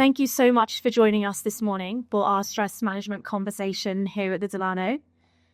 Thank you so much for joining us this morning for our stress management conversation here at the Delano.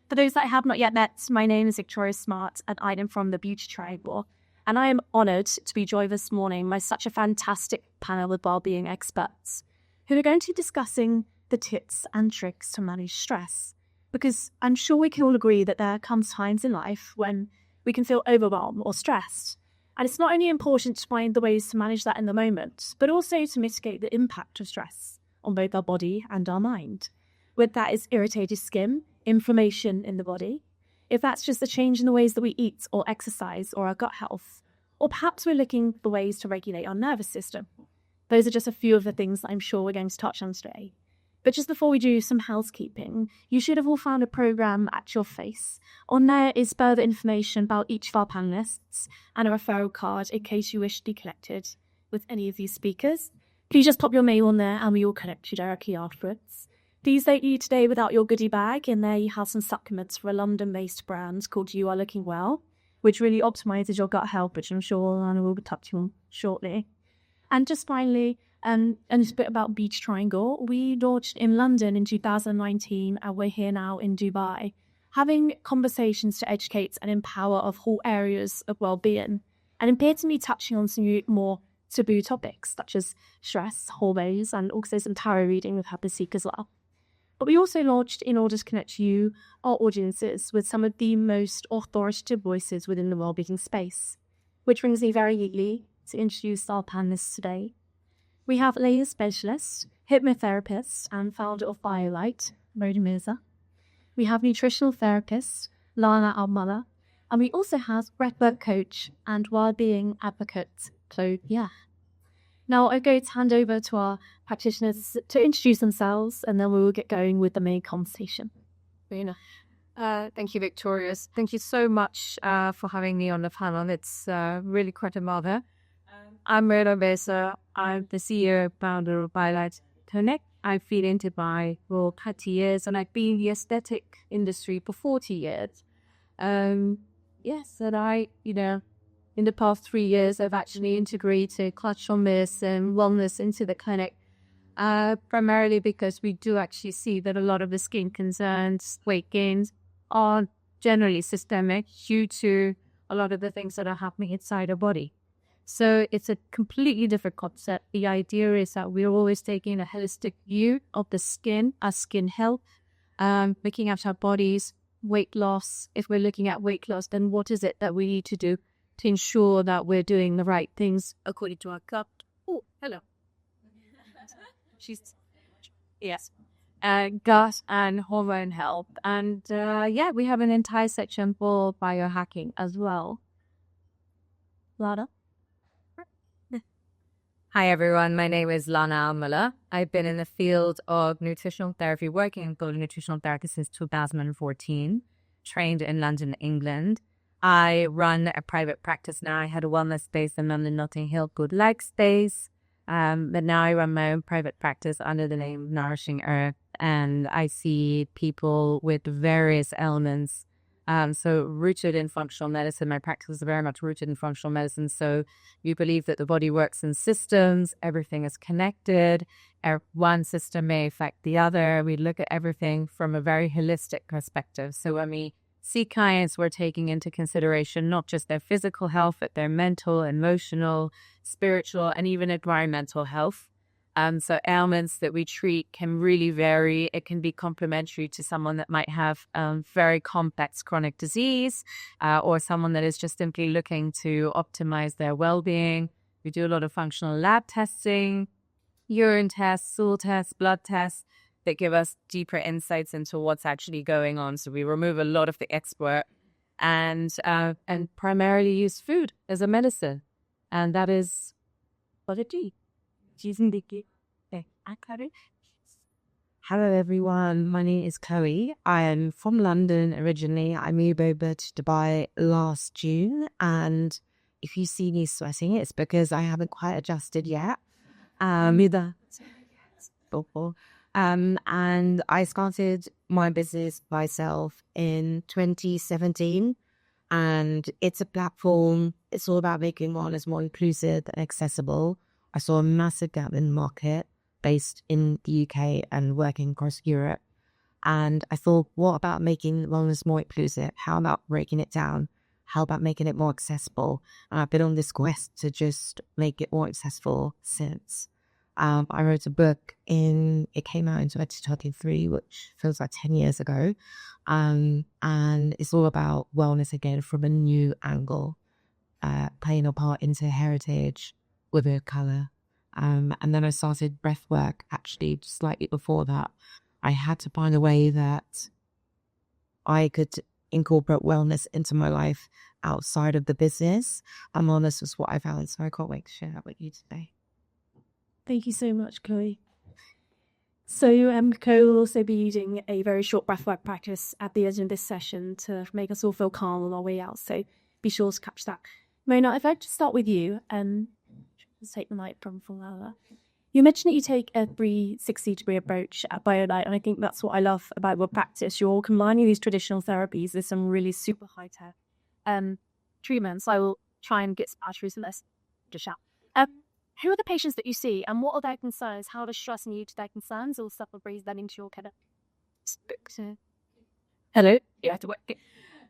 For those that I have not yet met, my name is Victoria Smart and I am from the Beauty Triangle. And I am honoured to be joined this morning by such a fantastic panel of wellbeing experts who are going to be discussing the tips and tricks to manage stress. Because I'm sure we can all agree that there comes times in life when we can feel overwhelmed or stressed. And it's not only important to find the ways to manage that in the moment, but also to mitigate the impact of stress on both our body and our mind. Whether that is irritated skin, inflammation in the body, if that's just a change in the ways that we eat or exercise or our gut health, or perhaps we're looking for ways to regulate our nervous system. Those are just a few of the things that I'm sure we're going to touch on today. But just before we do some housekeeping, you should have all found a programme at your face. On there is further information about each of our panellists and a referral card in case you wish to be connected with any of these speakers. Please just pop your mail on there and we will connect you directly afterwards. Please don't leave today without your goodie bag. In there you have some supplements for a London-based brand called You Are Looking Well, which really optimises your gut health, which I'm sure Lana will touch on shortly. And just finally, and just a bit about Beach Triangle. We launched in London in 2019 and we're here now in Dubai, having conversations to educate and empower of whole areas of well-being and appear to be touching on some more taboo topics such as stress, hormones, and also some tarot reading with Hapasik as well. But we also launched in order to connect you, our audiences, with some of the most authoritative voices within the well-being space, which brings me very neatly to introduce our panelists today. We have laser specialist, hypnotherapist, and founder of Biolite, Mirza. We have nutritional therapist, Lana Almulla, and we also have breathwork coach and well-being advocate, Chloé Pierre. Now I'm going to hand over to our practitioners to introduce themselves, and then we will get going with the main conversation. Thank you, Victoria. Thank you so much for having me on the panel. It's really quite an honor. I'm Mirza. I'm the CEO and founder of Biolite Clinic. I've been into Dubai for 30 years and I've been in the aesthetic industry for 40 years. And in the past 3 years, I've actually integrated clutch-on-miss and wellness into the clinic, primarily because we do actually see that a lot of the skin concerns, weight gains, are generally systemic due to a lot of the things that are happening inside our body. So it's a completely different concept. The idea is that we're always taking a holistic view of the skin, our skin health, looking at our bodies, weight loss. If we're looking at weight loss, then what is it that we need to do to ensure that we're doing the right things according to our gut? Oh, hello. Yes. Gut and hormone health. And we have an entire section for biohacking as well. Lana? Hi everyone, my name is Lana Almulla. I've been in the field of nutritional therapy, working as a nutritional therapist since 2014, trained in London, England. I run a private practice now. I had a wellness space in London, Notting Hill called Leg Space, but now I run my own private practice under the name Nourishing Earth, and I see people with various ailments. So rooted in functional medicine, my practice is very much rooted in functional medicine. So we believe that the body works in systems, everything is connected, one system may affect the other. We look at everything from a very holistic perspective. So when we see clients, we're taking into consideration not just their physical health, but their mental, emotional, spiritual, and even environmental health. So ailments that we treat can really vary. It can be complementary to someone that might have very complex chronic disease or someone that is just simply looking to optimize their well-being. We do a lot of functional lab testing, urine tests, stool tests, blood tests that give us deeper insights into what's actually going on. So we remove a lot of the expert and primarily use food as a medicine. And that is what it is. Hello everyone, my name is Chloé. I am from London originally. I moved over to Dubai last June, and if you see me sweating, it's because I haven't quite adjusted yet. And I started my business myself in 2017, and it's a platform. It's all about making wellness more inclusive and accessible. I saw a massive gap in the market, based in the UK and working across Europe. And I thought, what about making wellness more inclusive? How about breaking it down? How about making it more accessible? And I've been on this quest to just make it more accessible since. I wrote a book it came out in 2023, which feels like 10 years ago. And it's all about wellness again from a new angle, playing a part into heritage, women of color. And then I started breathwork actually slightly before that. I had to find a way that I could incorporate wellness into my life outside of the business. And wellness was what I found. So I can't wait to share that with you today. Thank you so much, Chloe. So Chloe will also be using a very short breathwork practice at the end of this session to make us all feel calm on our way out. So be sure to catch that. Mona, if I could start with you, let's take the mic from Lana. You mentioned that you take a 360-degree approach at Biolite, and I think that's what I love about your practice. You're combining these traditional therapies with some really super high-tech treatments. I will try and get through some of this. Just shout. Who are the patients that you see, and what are their concerns? How does stress and you to their concerns, or stuff will breathe that into your kind of... Hello? You have to work.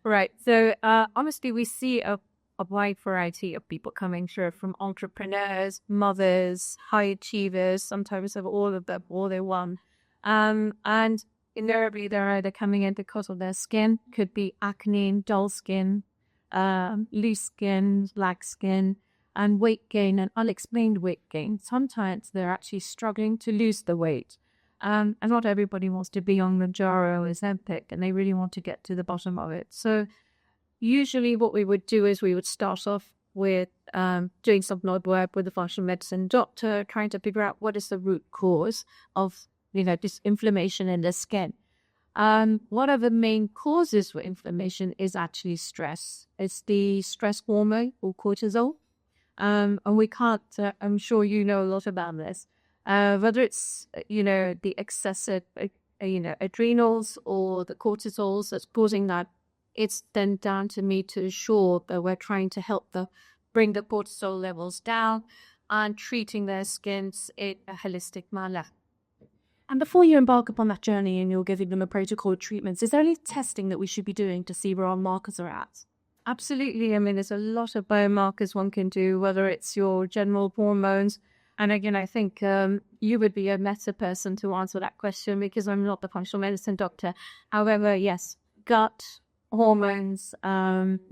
Right. So honestly, we see a wide variety of people coming through, from entrepreneurs, mothers, high achievers, sometimes of all of them, all in one. And invariably, they're either coming in because of their skin, could be acne, dull skin, loose skin, lax skin, and weight gain and unexplained weight gain. Sometimes they're actually struggling to lose the weight. And not everybody wants to be on Mounjaro or Ozempic, and they really want to get to the bottom of it. So usually what we would do is we would start off with doing some blood work with the functional medicine doctor, trying to figure out what is the root cause of, this inflammation in the skin. One of the main causes for inflammation is actually stress. It's the stress hormone, or cortisol. And we can't, I'm sure you know a lot about this, whether it's, the excessive, adrenals or the cortisols that's causing that. It's then down to me to ensure that we're trying to help bring the cortisol levels down and treating their skins in a holistic manner. And before you embark upon that journey and you're giving them a protocol of treatments, is there any testing that we should be doing to see where our markers are at? Absolutely. I mean, there's a lot of biomarkers one can do, whether it's your general hormones. And again, I think you would be a better person to answer that question because I'm not the functional medicine doctor. However, yes, gut, hormones,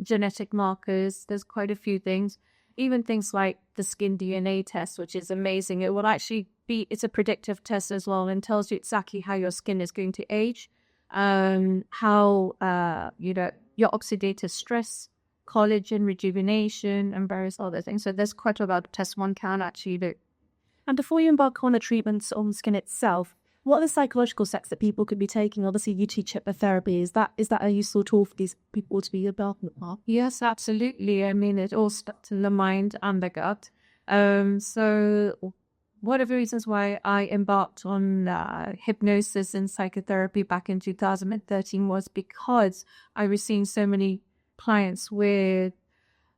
genetic markers, there's quite a few things. Even things like the skin DNA test, which is amazing. It will actually it's a predictive test as well, and tells you exactly how your skin is going to age, how, your oxidative stress, collagen rejuvenation, and various other things. So there's quite a lot of tests one can actually do. And before you embark on the treatments on the skin itself, what are the psychological steps that people could be taking? Obviously, you teach hypnotherapy. Is that a useful tool for these people to be embarking upon? Yes, absolutely. I mean, it all starts in the mind and the gut. So one of the reasons why I embarked on hypnosis and psychotherapy back in 2013 was because I was seeing so many clients with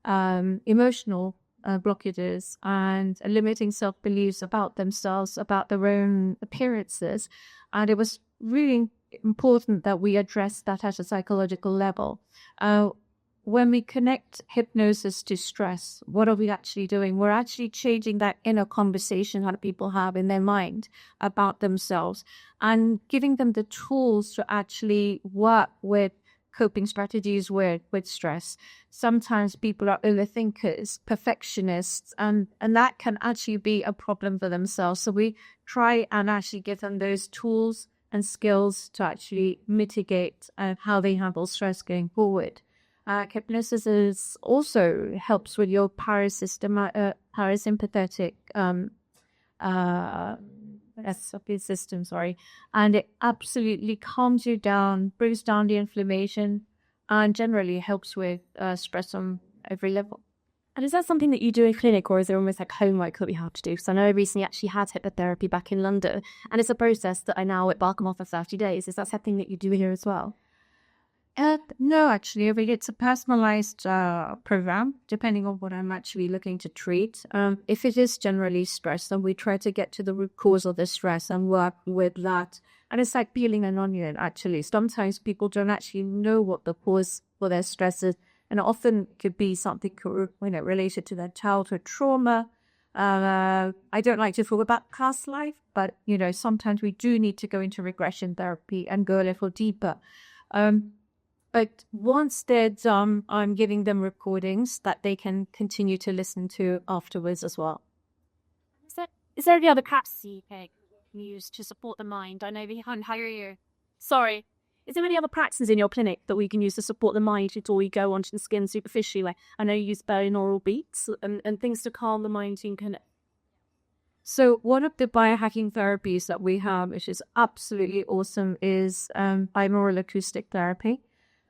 emotional blockages and limiting self-beliefs about themselves, about their own appearances. And it was really important that we address that at a psychological level. When we connect hypnosis to stress, what are we actually doing? We're actually changing that inner conversation that people have in their mind about themselves and giving them the tools to actually work with coping strategies with stress. Sometimes people are overthinkers, perfectionists, and that can actually be a problem for themselves. So we try and actually give them those tools and skills to actually mitigate how they handle stress going forward. Hypnosis also helps with your parasympathetic system, and it absolutely calms you down, brings down the inflammation, and generally helps with stress on every level. And is that something that you do in clinic, or is there almost like homework that we have to do? Because I know I recently actually had hypnotherapy back in London, and it's a process that I now embark on for 30 days. Is that something that you do here as well? No, actually, I think it's a personalized program, depending on what I'm actually looking to treat. If it is generally stress, then we try to get to the root cause of the stress and work with that. And it's like peeling an onion, actually. Sometimes people don't actually know what the cause for their stress is. And it often could be something related to their childhood trauma. I don't like to talk about past life, but, sometimes we do need to go into regression therapy and go a little deeper. But once they're done, I'm giving them recordings that they can continue to listen to afterwards as well. Is there any other practices you can use to support the mind? I know we can't hire you. Sorry. Is there any other practices in your clinic that we can use to support the mind before we go onto the skin superficially? Like, I know you use binaural beats and things to calm the mind and connect. So one of the biohacking therapies that we have, which is absolutely awesome, is binaural acoustic therapy.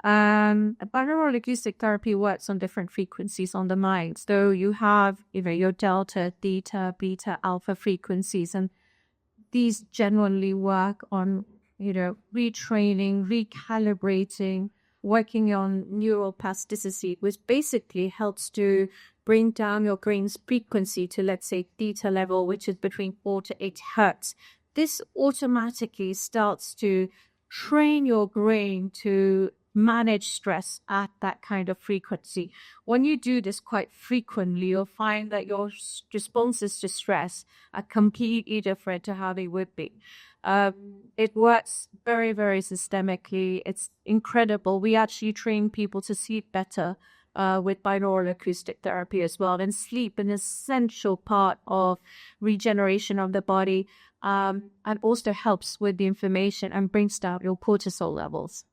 Binaural acoustic therapy works on different frequencies on the mind. So you have, your delta, theta, beta, alpha frequencies, and these generally work on, retraining, recalibrating, working on neural plasticity, which basically helps to bring down your brain's frequency to, let's say, theta level, which is between 4 to 8 hertz. This automatically starts to train your brain to manage stress at that kind of frequency. When you do this quite frequently, you'll find that your responses to stress are completely different to how they would be. It works very, very systemically. It's incredible. We actually train people to sleep better with binaural acoustic therapy as well. And sleep, an essential part of regeneration of the body, and also helps with the inflammation and brings down your cortisol levels.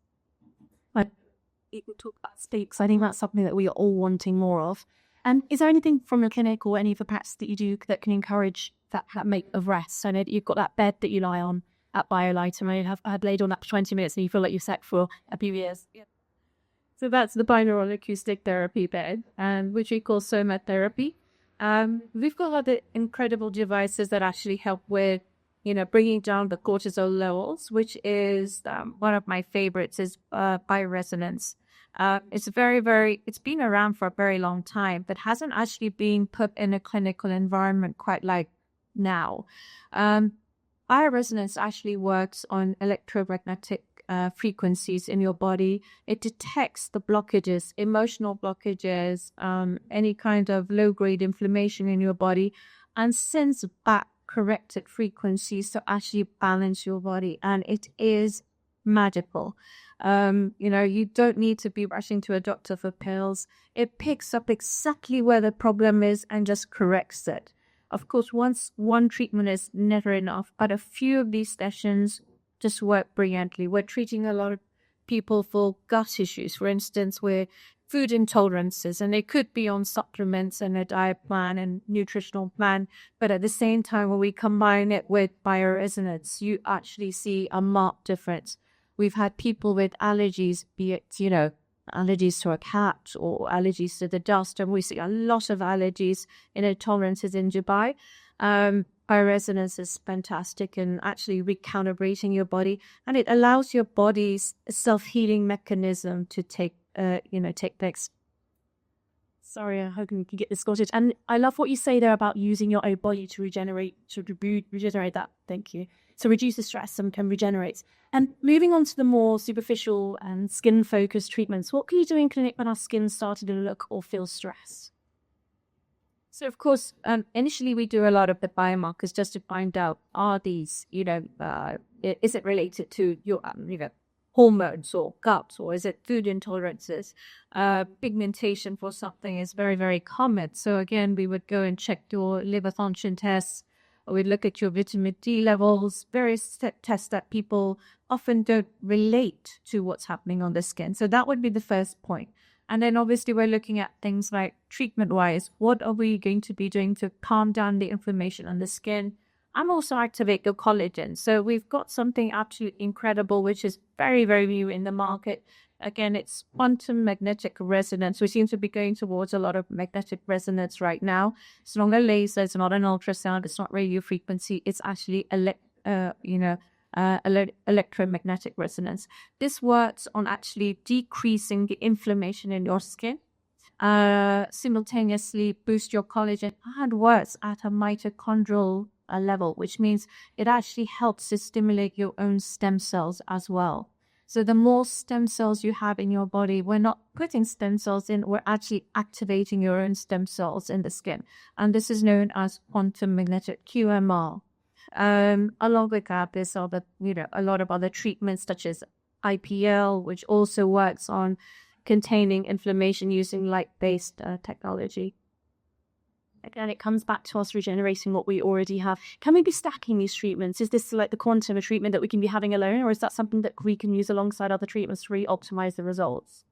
People talk about sleep, because I think that's something that we are all wanting more of. And is there anything from your clinic or any of the practice that you do that can encourage that make of rest? I know that you've got that bed that you lie on at Biolite, and I had laid on that for 20 minutes and you feel like you've slept for a few years. Yeah. So that's the binaural acoustic therapy bed, which we call soma therapy. We've got other incredible devices that actually help with bringing down the cortisol levels, which is one of my favorites, is bioresonance. It's it's been around for a very long time, but hasn't actually been put in a clinical environment quite like now. Bioresonance actually works on electromagnetic frequencies in your body. It detects the blockages, emotional blockages, any kind of low-grade inflammation in your body, and sends back corrected frequencies to actually balance your body. And it is magical. You don't need to be rushing to a doctor for pills. It picks up exactly where the problem is and just corrects it. Of course, one treatment is never enough, but a few of these sessions just work brilliantly. We're treating a lot of people for gut issues, for instance, with food intolerances, and they could be on supplements and a diet plan and nutritional plan. But at the same time, when we combine it with bioresonance, you actually see a marked difference. We've had people with allergies, be it, allergies to a cat or allergies to the dust, and we see a lot of allergies and intolerances in Dubai. Bioresonance is fantastic in actually recalibrating your body, and it allows your body's self-healing mechanism to take next. Sorry, I hope you can get this sorted. And I love what you say there about using your own body to regenerate that. Thank you. To reduce the stress and can regenerate. And moving on to the more superficial and skin-focused treatments, what can you do in clinic when our skin started to look or feel stressed? So, of course, initially we do a lot of the biomarkers just to find out, are these, is it related to your, hormones or gut, or is it food intolerances? Pigmentation for something is very, very common. So again, we would go and check your liver function tests, or we'd look at your vitamin D levels, various tests that people often don't relate to what's happening on the skin. So that would be the first point. And then obviously we're looking at things like treatment-wise, what are we going to be doing to calm down the inflammation on the skin? And also activate your collagen. So we've got something absolutely incredible, which is very, very new in the market. Again, it's quantum magnetic resonance. We seem to be going towards a lot of magnetic resonance right now. It's not a laser, it's not an ultrasound, it's not radio frequency. It's actually electromagnetic resonance. This works on actually decreasing the inflammation in your skin, simultaneously boost your collagen, and works at a mitochondrial level, which means it actually helps to stimulate your own stem cells as well. So the more stem cells you have in your body, we're not putting stem cells in, we're actually activating your own stem cells in the skin. And this is known as quantum magnetic QMR. Along with that, there's a lot of other treatments such as IPL, which also works on containing inflammation using light-based technology. Again, it comes back to us regenerating what we already have. Can we be stacking these treatments? Is this like the quantum a treatment that we can be having alone, or is that something that we can use alongside other treatments to really optimize the results?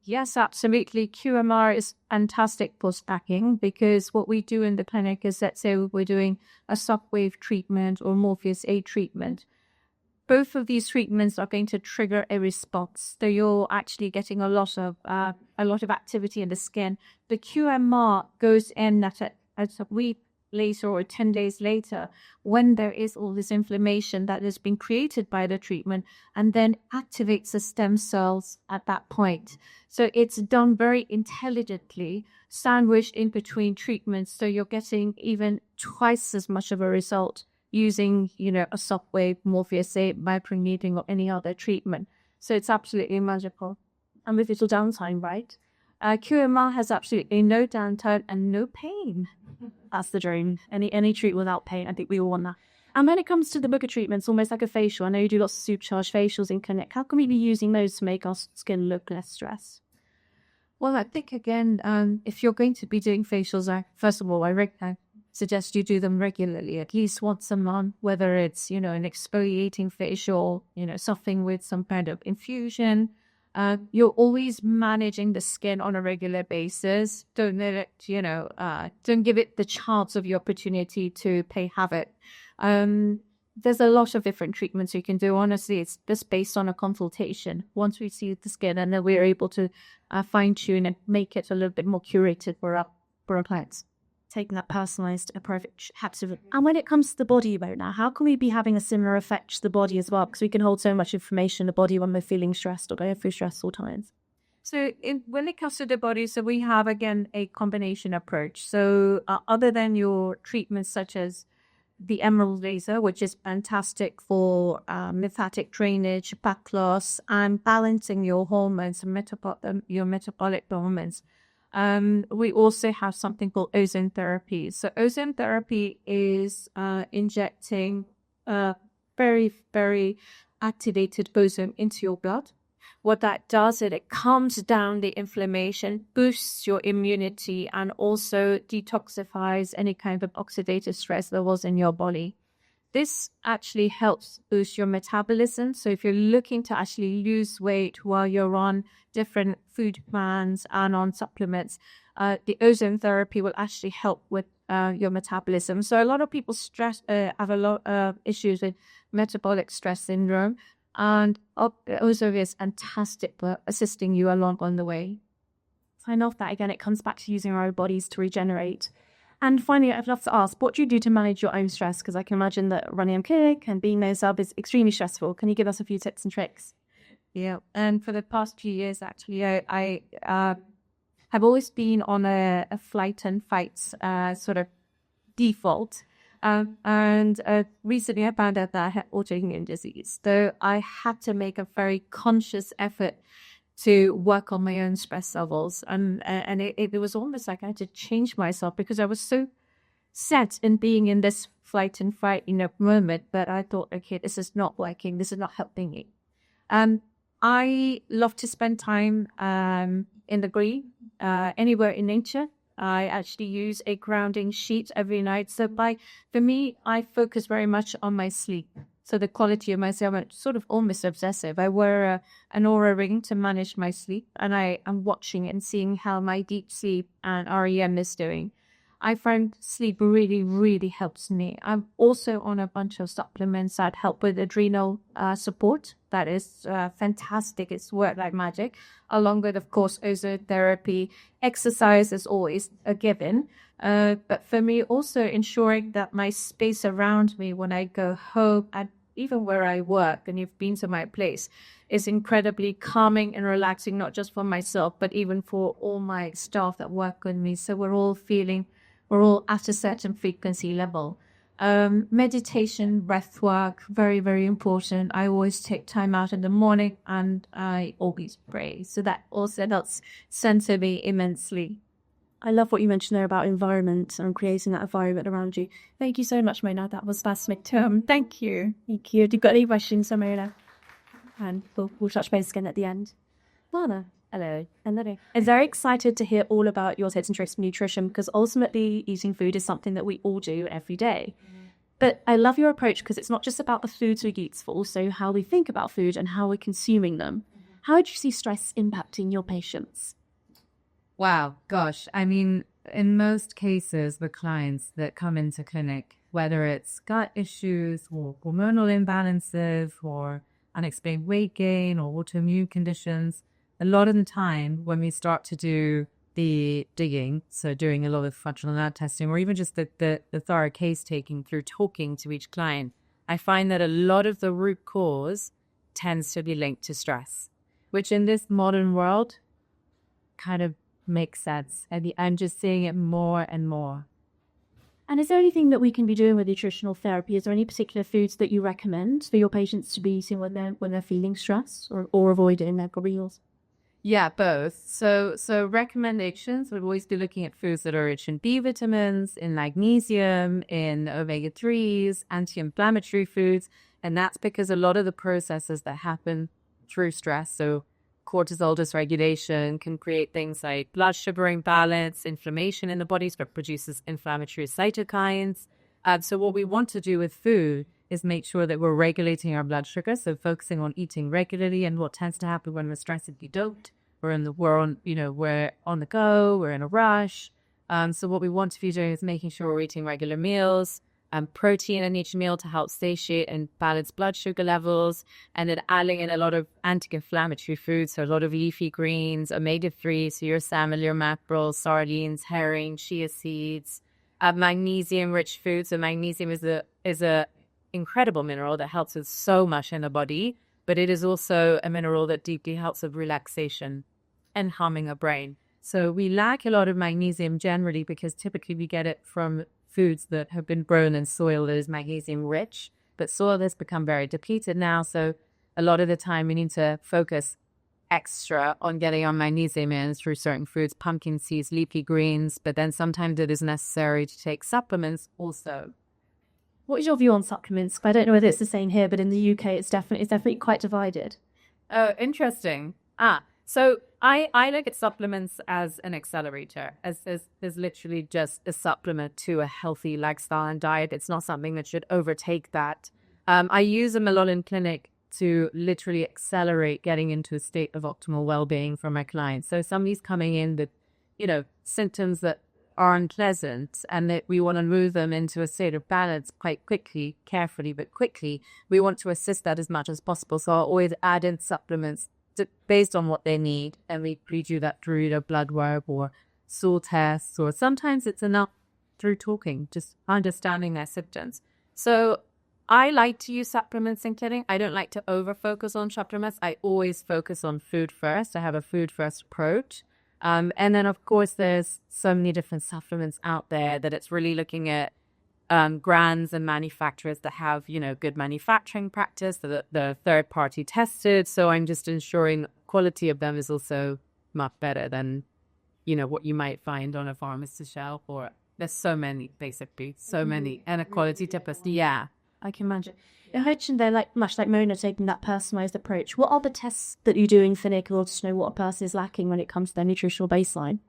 Yes, absolutely. QMR is fantastic for stacking, because what we do in the clinic is, let's say we're doing a shockwave treatment or Morpheus A treatment. Both of these treatments are going to trigger a response. So you're actually getting a lot of activity in the skin. The QMR goes in at a week later or 10 days later, when there is all this inflammation that has been created by the treatment, and then activates the stem cells at that point. So it's done very intelligently, sandwiched in between treatments. So you're getting even twice as much of a result using, a shockwave, Morpheus A, microneedling, or any other treatment. So it's absolutely magical. And with little downtime, right? QMR has absolutely no downtime and no pain. That's the dream. Any treat without pain, I think we all want that. And when it comes to the booger treatments, almost like a facial, I know you do lots of supercharged facials in clinic. How can we be using those to make our skin look less stressed? Well, I think, again, if you're going to be doing facials, first of all, I suggest you do them regularly, at least once a month, whether it's, an exfoliating facial, something with some kind of infusion. You're always managing the skin on a regular basis. Don't let it, don't give it the chance of the opportunity to play havoc. There's a lot of different treatments you can do. Honestly, it's just based on a consultation. Once we see the skin, and then we're able to fine tune and make it a little bit more curated for our clients. Taking that personalized approach. Absolutely. And when it comes to the body about now, how can we be having a similar effect to the body as well? Because we can hold so much information in the body when we're feeling stressed or going through stressful times. So when it comes to the body, so we have, again, a combination approach. So other than your treatments such as the emerald laser, which is fantastic for lymphatic drainage, fat loss, and balancing your hormones and your metabolic hormones, we also have something called ozone therapy. So ozone therapy is injecting very, very activated ozone into your blood. What that does is it calms down the inflammation, boosts your immunity, and also detoxifies any kind of oxidative stress levels in your body. This actually helps boost your metabolism. So if you're looking to actually lose weight while you're on different food plans and on supplements, the ozone therapy will actually help with your metabolism. So a lot of people have a lot of issues with metabolic stress syndrome, and ozone is fantastic for assisting you along on the way. I love that. Again, it comes back to using our own bodies to regenerate. And finally, I'd love to ask, what do you do to manage your own stress? Because I can imagine that running a clinic and being nose up is extremely stressful. Can you give us a few tips and tricks? Yeah, and for the past few years, actually, I have always been on a flight and fights sort of default. And recently I found out that I had autoimmune disease. So I had to make a very conscious effort to work on my own stress levels. And it was almost like I had to change myself, because I was so set in being in this flight and fight, moment, that I thought, okay, this is not working. This is not helping me. I love to spend time in the green, anywhere in nature. I actually use a grounding sheet every night. So for me, I focus very much on my sleep. So the quality of my sleep, I'm sort of almost obsessive. I wear an Aura ring to manage my sleep, and I am watching and seeing how my deep sleep and REM is doing. I find sleep really, really helps me. I'm also on a bunch of supplements that help with adrenal support. That is fantastic. It's worked like magic. Along with, of course, ozone therapy. Exercise is always a given. But for me, also ensuring that my space around me when I go home and even where I work, and you've been to my place, is incredibly calming and relaxing, not just for myself, but even for all my staff that work with me. So we're all at a certain frequency level. Meditation, breath work, very, very important. I always take time out in the morning, and I always pray. So that also helps center me immensely. I love what you mentioned there about environment and creating that environment around you. Thank you so much, Mona. That was fascinating. Thank you. Thank you. Have you got any questions, Mona? And we'll touch base again at the end. Lana. Hello. Hello. I'm very excited to hear all about your tips and tricks for nutrition, because ultimately eating food is something that we all do every day. But I love your approach, because it's not just about the foods we eat, but also how we think about food and how we're consuming them. How do you see stress impacting your patients? Wow, gosh. I mean, in most cases, the clients that come into clinic, whether it's gut issues or hormonal imbalances or unexplained weight gain or autoimmune conditions, a lot of the time when we start to do the digging, so doing a lot of functional lab testing, or even just the thorough case taking through talking to each client, I find that a lot of the root cause tends to be linked to stress, which in this modern world kind of makes sense. And I'm just seeing it more and more. And is there anything that we can be doing with nutritional therapy? Is there any particular foods that you recommend for your patients to be eating when they're feeling stress or avoiding their meals? Yeah, both. So recommendations would always be looking at foods that are rich in B vitamins, in magnesium, in omega-3s, anti-inflammatory foods. And that's because a lot of the processes that happen through stress, so cortisol dysregulation, can create things like blood sugar imbalance, inflammation in the body, so it produces inflammatory cytokines. So what we want to do with food is make sure that we're regulating our blood sugar, so focusing on eating regularly. And what tends to happen when we're stressed is we don't. We're on the go, we're in a rush. So what we want to be doing is making sure we're eating regular meals, protein in each meal to help satiate and balance blood sugar levels, and then adding in a lot of anti-inflammatory foods, so a lot of leafy greens, omega-3, so your salmon, your mackerel, sardines, herring, chia seeds, magnesium-rich foods. So magnesium is a incredible mineral that helps with so much in the body, but it is also a mineral that deeply helps with relaxation and calming our brain. So we lack a lot of magnesium generally because typically we get it from foods that have been grown in soil that is magnesium rich, but soil has become very depleted now. So a lot of the time we need to focus extra on getting our magnesium in through certain foods, pumpkin seeds, leafy greens, but then sometimes it is necessary to take supplements also. What is your view on supplements? I don't know whether it's the same here, but in the UK, it's definitely quite divided. Oh, interesting. So I look at supplements as an accelerator, as literally just a supplement to a healthy lifestyle and diet. It's not something that should overtake that. I use them a lot in clinic to literally accelerate getting into a state of optimal well-being for my clients. So somebody's coming in with, symptoms that are unpleasant and that we want to move them into a state of balance quite quickly, carefully, but quickly. We want to assist that as much as possible. So I'll always add in supplements based on what they need. And we do that through blood work or stool tests, or sometimes it's enough through talking, just understanding their symptoms. So I like to use supplements in clinic. I don't like to over focus on supplements. I always focus on food first. I have a food first approach. And then, of course, there's so many different supplements out there that it's really looking at brands and manufacturers that have, good manufacturing practice, that they're third party tested. So I'm just ensuring quality of them is also much better than, what you might find on a pharmacy shelf. Or there's so many, basically, so many. And a quality typist, yeah. I can imagine. You mentioned they're much like Mona, taking that personalised approach. What are the tests that you do in clinic in order to know what a person is lacking when it comes to their nutritional baseline?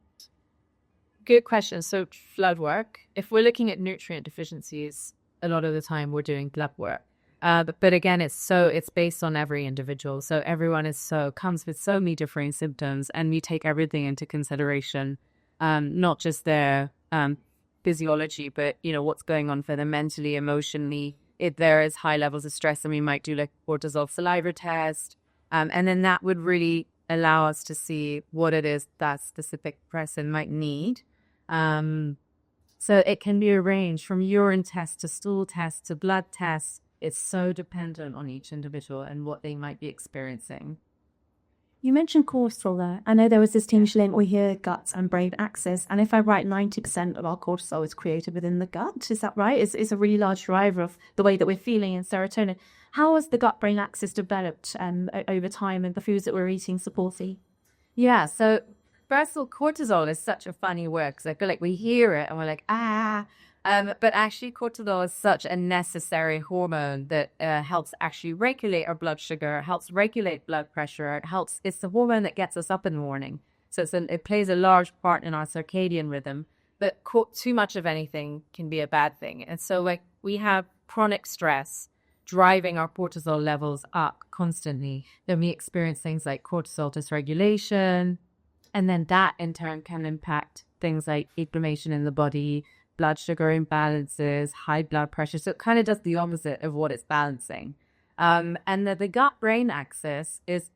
Good question. So blood work, if we're looking at nutrient deficiencies, a lot of the time we're doing blood work. But again, it's based on every individual. So everyone comes with so many different symptoms, and we take everything into consideration, not just their physiology, but, what's going on for them mentally, emotionally. If there is high levels of stress, then we might do like cortisol saliva test. And then that would really allow us to see what it is that specific person might need. So it can be arranged from urine tests to stool tests to blood tests it's so dependent on each individual and what they might be experiencing. You mentioned cortisol there. I know there was this tinge link we hear gut and brain axis. And if I'm right, 90% of our cortisol is created within the gut. Is that right? It's a really large driver of the way that we're feeling in serotonin. How has the gut-brain axis developed over time and the foods that we're eating supporting? Yeah, so first of all, cortisol is such a funny word because I feel like we hear it and we're like, but actually cortisol is such a necessary hormone that helps actually regulate our blood sugar, helps regulate blood pressure. It's the hormone that gets us up in the morning. So it plays a large part in our circadian rhythm, but too much of anything can be a bad thing. And so like we have chronic stress driving our cortisol levels up constantly. Then we experience things like cortisol dysregulation, and then that in turn can impact things like inflammation in the body, blood sugar imbalances, high blood pressure. So it kind of does the opposite of what it's balancing. And the gut-brain axis is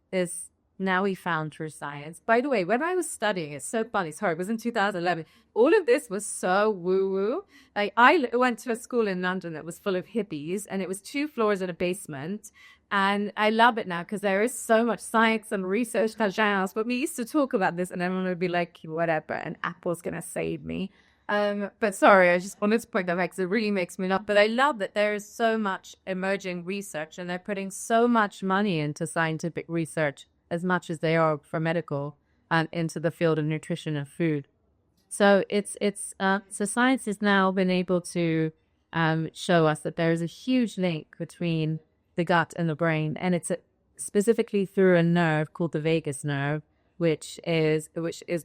now we found through science. By the way, when I was studying, it's so funny. Sorry, it was in 2011. All of this was so woo-woo. Like I went to a school in London that was full of hippies, and it was 2 floors in a basement. And I love it now because there is so much science and research that but we used to talk about this and everyone would be like, whatever, and Apple's going to save me. But sorry, I just wanted to point that out because it really makes me laugh. But I love that there is so much emerging research and they're putting so much money into scientific research, as much as they are for medical, and into the field of nutrition and food. So so science has now been able to show us that there is a huge link between the gut and the brain, and it's specifically through a nerve called the vagus nerve, which is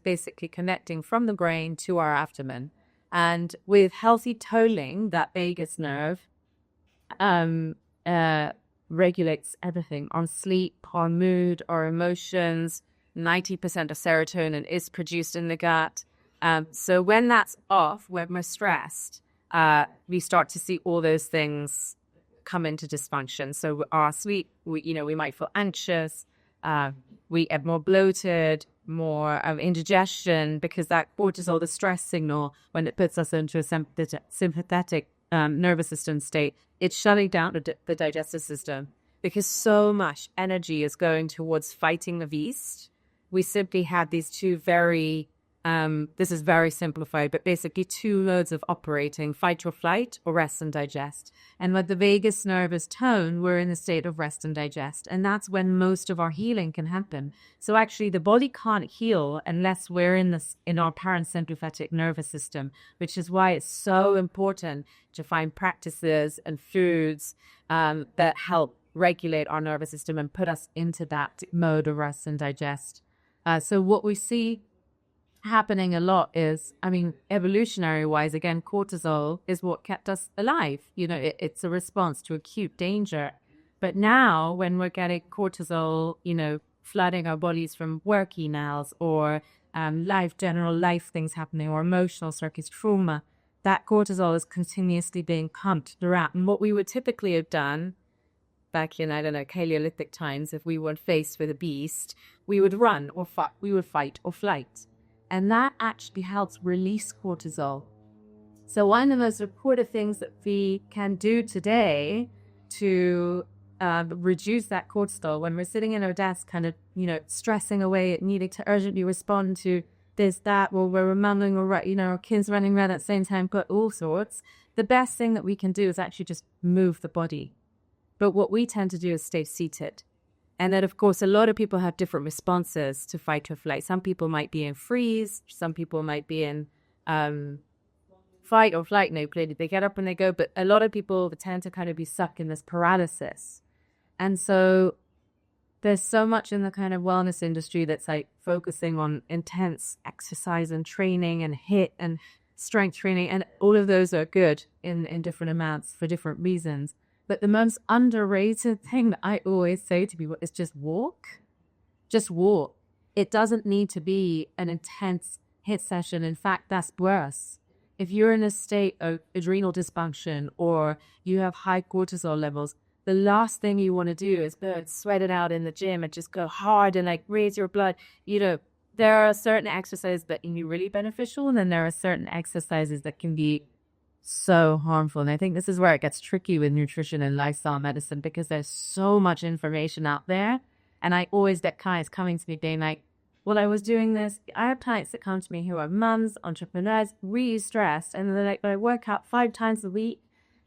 basically connecting from the brain to our abdomen. And with healthy tolling, that vagus nerve regulates everything: on sleep, on mood, our emotions. 90% of serotonin is produced in the gut. So when that's off, when we're stressed, we start to see all those things come into dysfunction. So our sleep, we might feel anxious, we get more bloated, more indigestion, because that cortisol, the stress signal, when it puts us into a sympathetic nervous system state, it's shutting down the digestive system because so much energy is going towards fighting the beast. We simply have these two this is very simplified, but basically 2 modes of operating: fight or flight, or rest and digest. And when the vagus nerve is toned, we're in a state of rest and digest. And that's when most of our healing can happen. So actually the body can't heal unless we're in our parasympathetic nervous system, which is why it's so important to find practices and foods that help regulate our nervous system and put us into that mode of rest and digest. So what we see happening a lot is, evolutionary wise, again, cortisol is what kept us alive. It's a response to acute danger. But now when we're getting cortisol, flooding our bodies from work emails or general life things happening, or emotional circuits, trauma, that cortisol is continuously being pumped throughout. And what we would typically have done back in, Paleolithic times, if we were faced with a beast, we would run or we would fight or flight. And that actually helps release cortisol. So one of the most important things that we can do today to reduce that cortisol when we're sitting in our desk, kind of, stressing away, needing to urgently respond to this, that, or we're mumbling, or our kids running around at the same time, but all sorts. The best thing that we can do is actually just move the body. But what we tend to do is stay seated. And then, of course, a lot of people have different responses to fight or flight. Some people might be in freeze. Some people might be in fight or flight. No, they get up and they go. But a lot of people tend to kind of be stuck in this paralysis. And so there's so much in the kind of wellness industry that's like focusing on intense exercise and training and HIIT and strength training. And all of those are good in different amounts for different reasons. But the most underrated thing that I always say to people is just walk. Just walk. It doesn't need to be an intense HIIT session. In fact, that's worse. If you're in a state of adrenal dysfunction or you have high cortisol levels, the last thing you want to do is sweat it out in the gym and just go hard and raise your blood. There are certain exercises that can be really beneficial, and then there are certain exercises that can be so harmful. And I think this is where it gets tricky with nutrition and lifestyle medicine, because there's so much information out there. And I always get clients coming to me being like, well, I was doing this. I have clients that come to me who are mums, entrepreneurs, really stressed. And they're like, I work out 5 times a week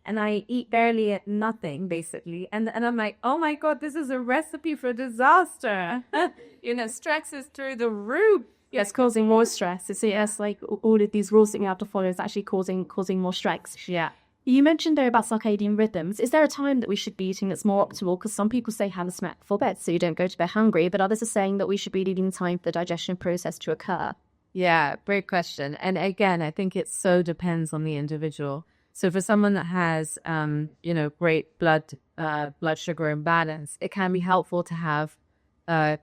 and I eat barely at nothing, basically. And I'm like, oh my God, this is a recipe for disaster. Stress is through the roof. Yes, causing more stress. It's like all of these rules that you have to follow is actually causing more stress. Yeah. You mentioned there about circadian rhythms. Is there a time that we should be eating that's more optimal? Because some people say have a snack before bed so you don't go to bed hungry, but others are saying that we should be leaving time for the digestion process to occur. Yeah, great question. And again, I think it so depends on the individual. So for someone that has, great blood sugar imbalance, it can be helpful to have, a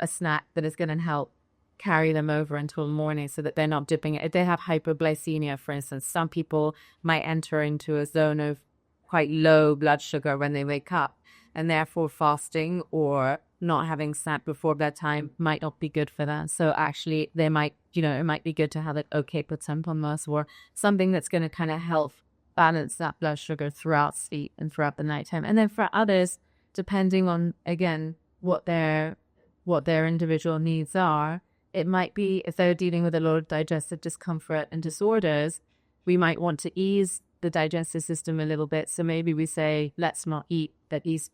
snack that is going to help carry them over until morning so that they're not dipping it. If they have hypoglycemia, for instance, some people might enter into a zone of quite low blood sugar when they wake up, and therefore fasting or not having snack before bedtime might not be good for that. So actually they might, it might be good to have it ketotempomas or something that's going to kind of help balance that blood sugar throughout sleep and throughout the nighttime. And then for others, depending on, again, what their individual needs are, it might be if they're dealing with a lot of digestive discomfort and disorders, we might want to ease the digestive system a little bit. So maybe we say, let's not eat at least.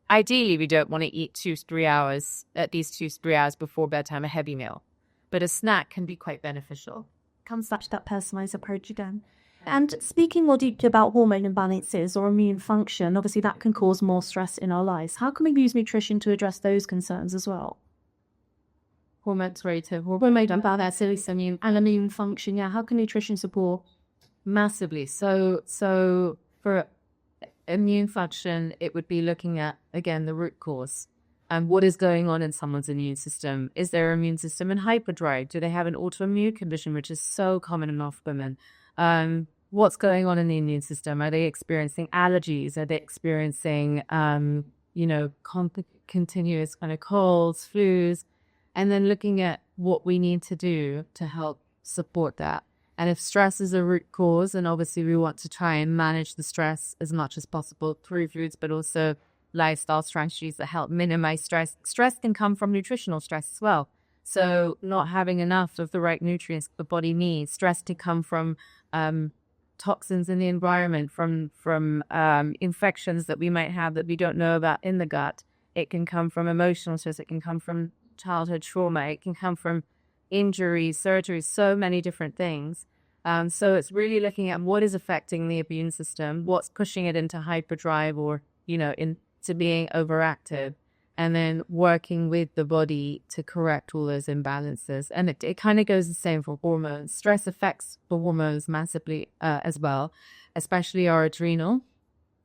Ideally, we don't want to eat 2-3 hours, at least 2-3 hours before bedtime, a heavy meal. But a snack can be quite beneficial. Comes back to that personalized approach again. And speaking more deeply about hormone imbalances or immune function, obviously that can cause more stress in our lives. How can we use nutrition to address those concerns as well? Hormone imbalance, immune function. Yeah, how can nutrition support? Massively. So for immune function, it would be looking at, again, the root cause. What is going on in someone's immune system? Is their immune system in hyperdrive? Do they have an autoimmune condition, which is so common in women? What's going on in the immune system? Are they experiencing allergies? Are they experiencing, continuous kind of colds, flus? And then looking at what we need to do to help support that. And if stress is a root cause, and obviously we want to try and manage the stress as much as possible through foods, but also lifestyle strategies that help minimize stress. Stress can come from nutritional stress as well. So not having enough of the right nutrients the body needs. Stress can come from toxins in the environment, from infections that we might have that we don't know about in the gut. It can come from emotional stress. It can come from childhood trauma. It can come from injuries, surgeries, so many different things. So it's really looking at what is affecting the immune system, what's pushing it into hyperdrive or, into being overactive, and then working with the body to correct all those imbalances. And it kind of goes the same for hormones. Stress affects the hormones massively as well, especially our adrenal.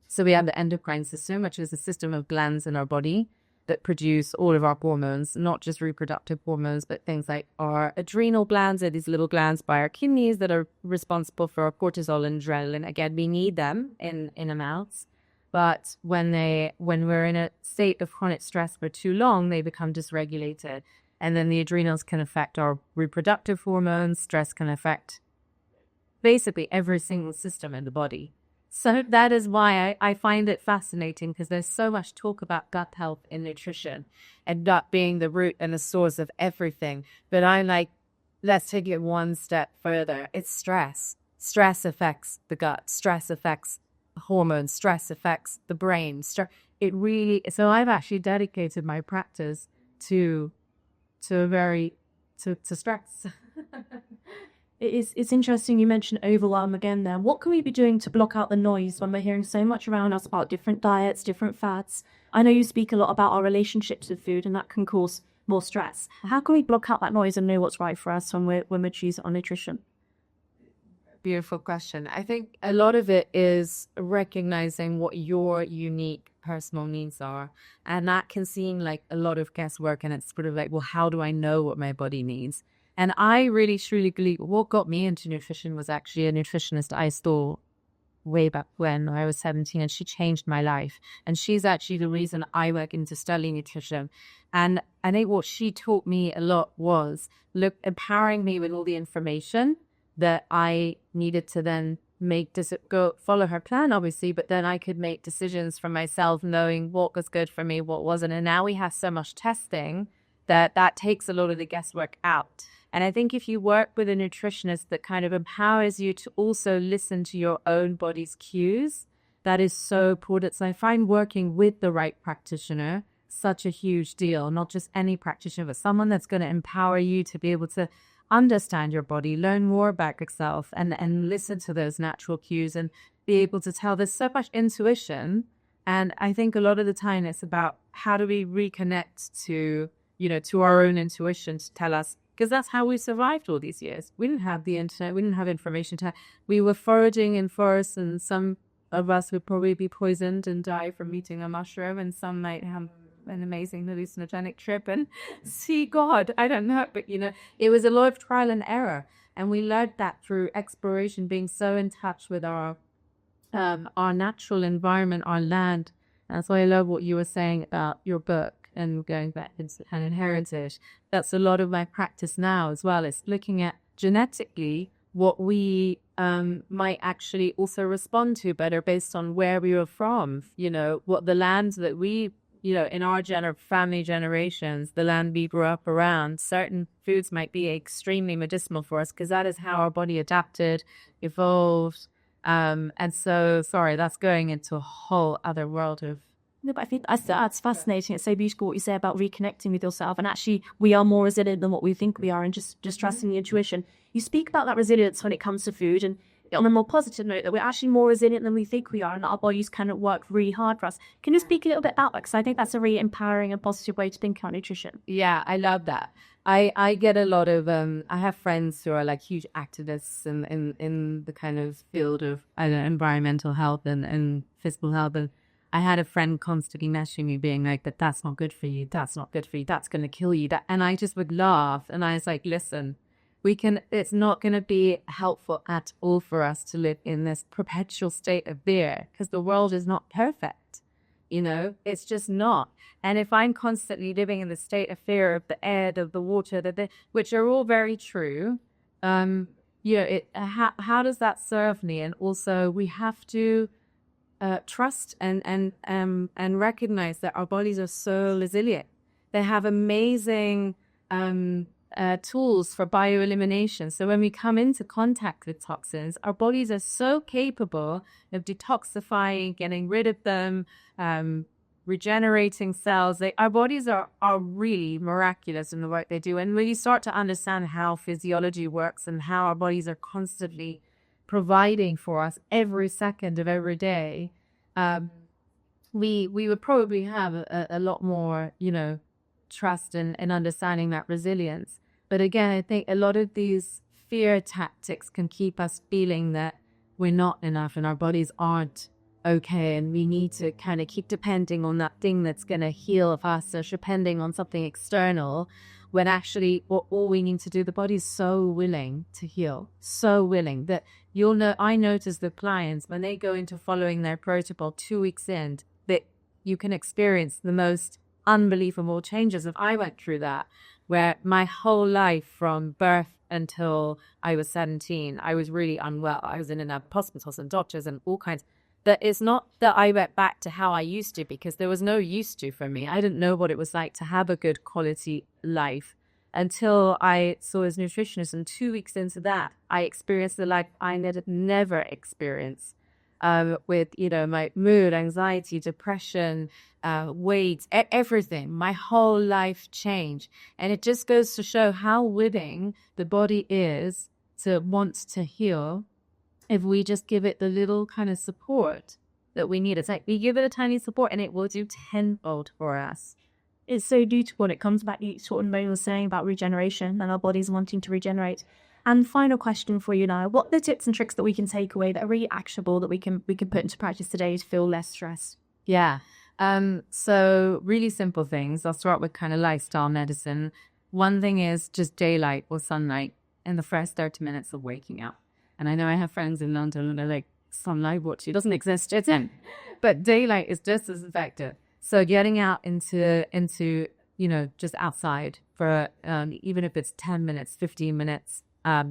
So we have the endocrine system, which is a system of glands in our body that produce all of our hormones, not just reproductive hormones, but things like our adrenal glands are these little glands by our kidneys that are responsible for our cortisol and adrenaline. Again, we need them in amounts, but when we're in a state of chronic stress for too long, they become dysregulated. And then the adrenals can affect our reproductive hormones. Stress can affect basically every single system in the body. So that is why I find it fascinating, because there's so much talk about gut health in nutrition and gut being the root and the source of everything. But I'm like, let's take it one step further. It's stress. Stress affects the gut. Stress affects hormones. Stress affects the brain. So I've actually dedicated my practice to stress. It's interesting you mentioned overwhelm again there. What can we be doing to block out the noise when we're hearing so much around us about different diets, different fads? I know you speak a lot about our relationships with food, and that can cause more stress. How can we block out that noise and know what's right for us when we choose our nutrition? Beautiful question. I think a lot of it is recognizing what your unique personal needs are. And that can seem like a lot of guesswork, and it's sort of like, well, how do I know what my body needs? And I really truly believe what got me into nutrition was actually a nutritionist I saw way back when I was 17, and she changed my life. And she's actually the reason I went into studying nutrition. And I think what she taught me a lot was empowering me with all the information that I needed to then go follow her plan, obviously, but then I could make decisions for myself, knowing what was good for me, what wasn't. And now we have so much testing that takes a lot of the guesswork out. And I think if you work with a nutritionist that kind of empowers you to also listen to your own body's cues, that is so important. So I find working with the right practitioner such a huge deal, not just any practitioner, but someone that's going to empower you to be able to understand your body, learn more about yourself, and listen to those natural cues and be able to tell. There's so much intuition. And I think a lot of the time it's about how do we reconnect to, to our own intuition to tell us, because that's how we survived all these years. We didn't have the internet. We didn't have information. We were foraging in forests, and some of us would probably be poisoned and die from eating a mushroom, and some might have an amazing hallucinogenic trip and see God. I don't know, but it was a lot of trial and error, and we learned that through exploration, being so in touch with our natural environment, our land. And that's why I love what you were saying about your book and going back into and heritage. That's a lot of my practice now as well. It's looking at genetically what we might actually also respond to better based on where we were from, what the land that we, in our family generations, the land we grew up around, certain foods might be extremely medicinal for us because that is how our body adapted, evolved. And so, sorry, that's going into a whole other world of. No, but I think that's fascinating. It's so beautiful what you say about reconnecting with yourself. And actually, we are more resilient than what we think we are, and just trusting the intuition. You speak about that resilience when it comes to food, and on a more positive note, that we're actually more resilient than we think we are, and that our bodies kind of work really hard for us. Can you speak a little bit about that? Because I think that's a really empowering and positive way to think about nutrition. Yeah, I love that. I get a lot of, I have friends who are like huge activists in the kind of field of environmental health and physical health. And I had a friend constantly messaging me being like, that's not good for you. That's not good for you. That's going to kill you. And I just would laugh. And I was like, listen, it's not going to be helpful at all for us to live in this perpetual state of fear, because the world is not perfect. It's just not. And if I'm constantly living in the state of fear of the air, of the water, which are all very true, how does that serve me? And also we have to trust and recognize that our bodies are so resilient. They have amazing tools for bioelimination. So when we come into contact with toxins, our bodies are so capable of detoxifying, getting rid of them, regenerating cells. Our bodies are really miraculous in the work they do. And when you start to understand how physiology works and how our bodies are constantly providing for us every second of every day, we would probably have a lot more, trust and understanding that resilience. But again, I think a lot of these fear tactics can keep us feeling that we're not enough and our bodies aren't okay, and we need to kind of keep depending on that thing that's going to heal us, or depending on something external, when actually all we need to do, the body's so willing to heal, so willing that I notice the clients, when they go into following their protocol 2 weeks in, that you can experience the most unbelievable changes. If I went through that, where my whole life from birth until I was 17, I was really unwell. I was in and out of hospitals and doctors and all kinds. That it's not that I went back to how I used to, because there was no used to for me. I didn't know what it was like to have a good quality life until I saw his nutritionist. And 2 weeks into that, I experienced the life I never experienced. With, my mood, anxiety, depression, weight, everything. My whole life changed. And it just goes to show how willing the body is to want to heal if we just give it the little kind of support that we need. It's like we give it a tiny support and it will do tenfold for us. It's so beautiful when it comes back to sort of Mo was saying about regeneration and our bodies wanting to regenerate. And final question for you now, what are the tips and tricks that we can take away that are really actionable that we can put into practice today to feel less stressed? Yeah. So really simple things. I'll start with kind of lifestyle medicine. One thing is just daylight or sunlight in the first 30 minutes of waking up. And I know I have friends in London and they're like, sunlight, what? It doesn't exist. It's in. But daylight is just as effective. So getting out into just outside for even if it's 10 minutes, 15 minutes,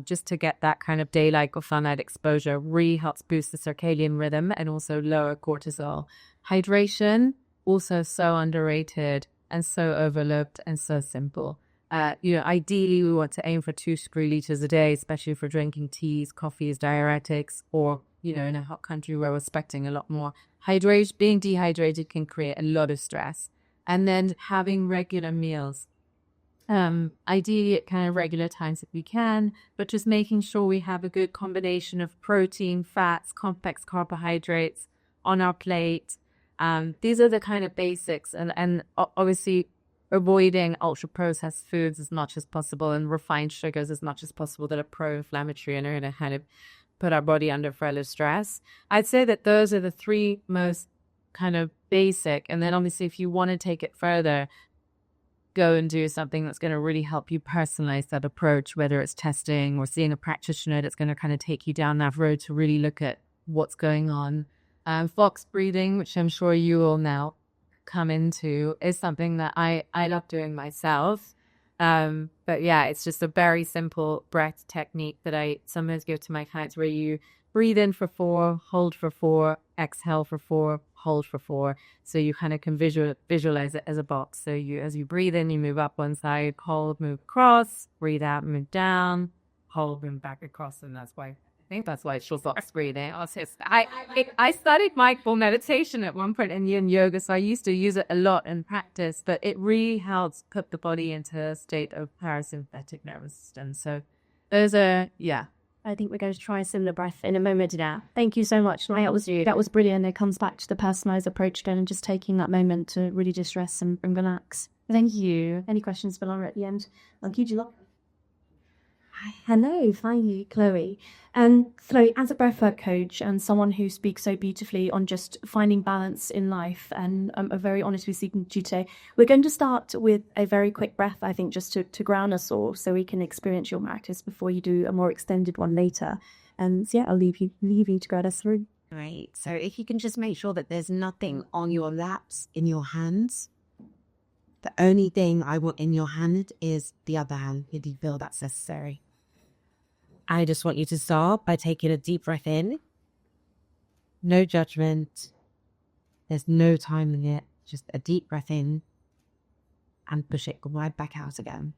just to get that kind of daylight or sunlight exposure. Really helps boost the circadian rhythm and also lower cortisol. Hydration, also so underrated and so overlooked and so simple. Ideally, we want to aim for 2 to 3 liters a day, especially for drinking teas, coffees, diuretics, or, in a hot country where we're expecting a lot more. Being dehydrated can create a lot of stress. And then having regular meals. Ideally at kind of regular times if we can, but just making sure we have a good combination of protein, fats, complex carbohydrates on our plate. These are the kind of basics, and obviously avoiding ultra processed foods as much as possible and refined sugars as much as possible that are pro-inflammatory and are going to kind of put our body under further stress. I'd say that those are the 3 most kind of basic. And then obviously if you want to take it further, go and do something that's going to really help you personalize that approach, whether it's testing or seeing a practitioner that's going to kind of take you down that road to really look at what's going on. Fox breathing, which I'm sure you all now come into, is something that I love doing myself. But yeah, it's just a very simple breath technique that I sometimes give to my clients, where you breathe in for 4, hold for 4, exhale for 4, hold for 4. So you kind of can visualize it as a box. So as you breathe in, you move up one side, hold, move across, breathe out, move down, hold, move back across. And I think that's why it's called box breathing. I studied mindful meditation at one point in yin yoga, so I used to use it a lot in practice, but it really helps put the body into a state of parasympathetic nervous system. So those are, yeah. I think we're going to try a similar breath in a moment now. Thank you so much. That was brilliant. It comes back to the personalized approach again and just taking that moment to really distress and relax. Thank you. Any questions for Laura at the end? I'll keep you long. Hello, hi, Chloe. Chloe, as a breathwork coach and someone who speaks so beautifully on just finding balance in life, and I'm very honest with speaking to you today, we're going to start with a very quick breath, I think, just to ground us all so we can experience your practice before you do a more extended one later. So yeah, I'll leave you to guide us through. Right. So if you can just make sure that there's nothing on your laps, in your hands. The only thing I want in your hand is the other hand, if you feel that's necessary. I just want you to start by taking a deep breath in. No judgment. There's no time limit. Just a deep breath in and push it right back out again.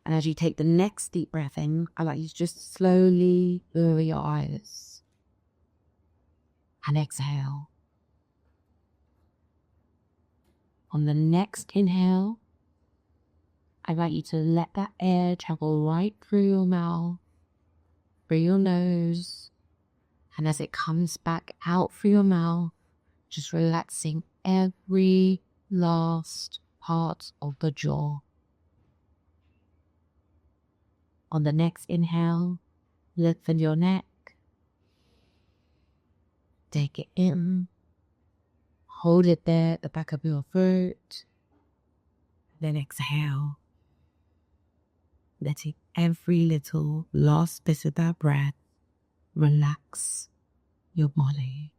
And as you take the next deep breath in, I'd like you to just slowly lower your eyes and exhale. On the next inhale, I'd like you to let that air travel right through your mouth, through your nose, and as it comes back out through your mouth, just relaxing every last part of the jaw. On the next inhale, lengthen your neck, take it in, hold it there at the back of your throat, then exhale. Letting every little last bit of that breath relax your body.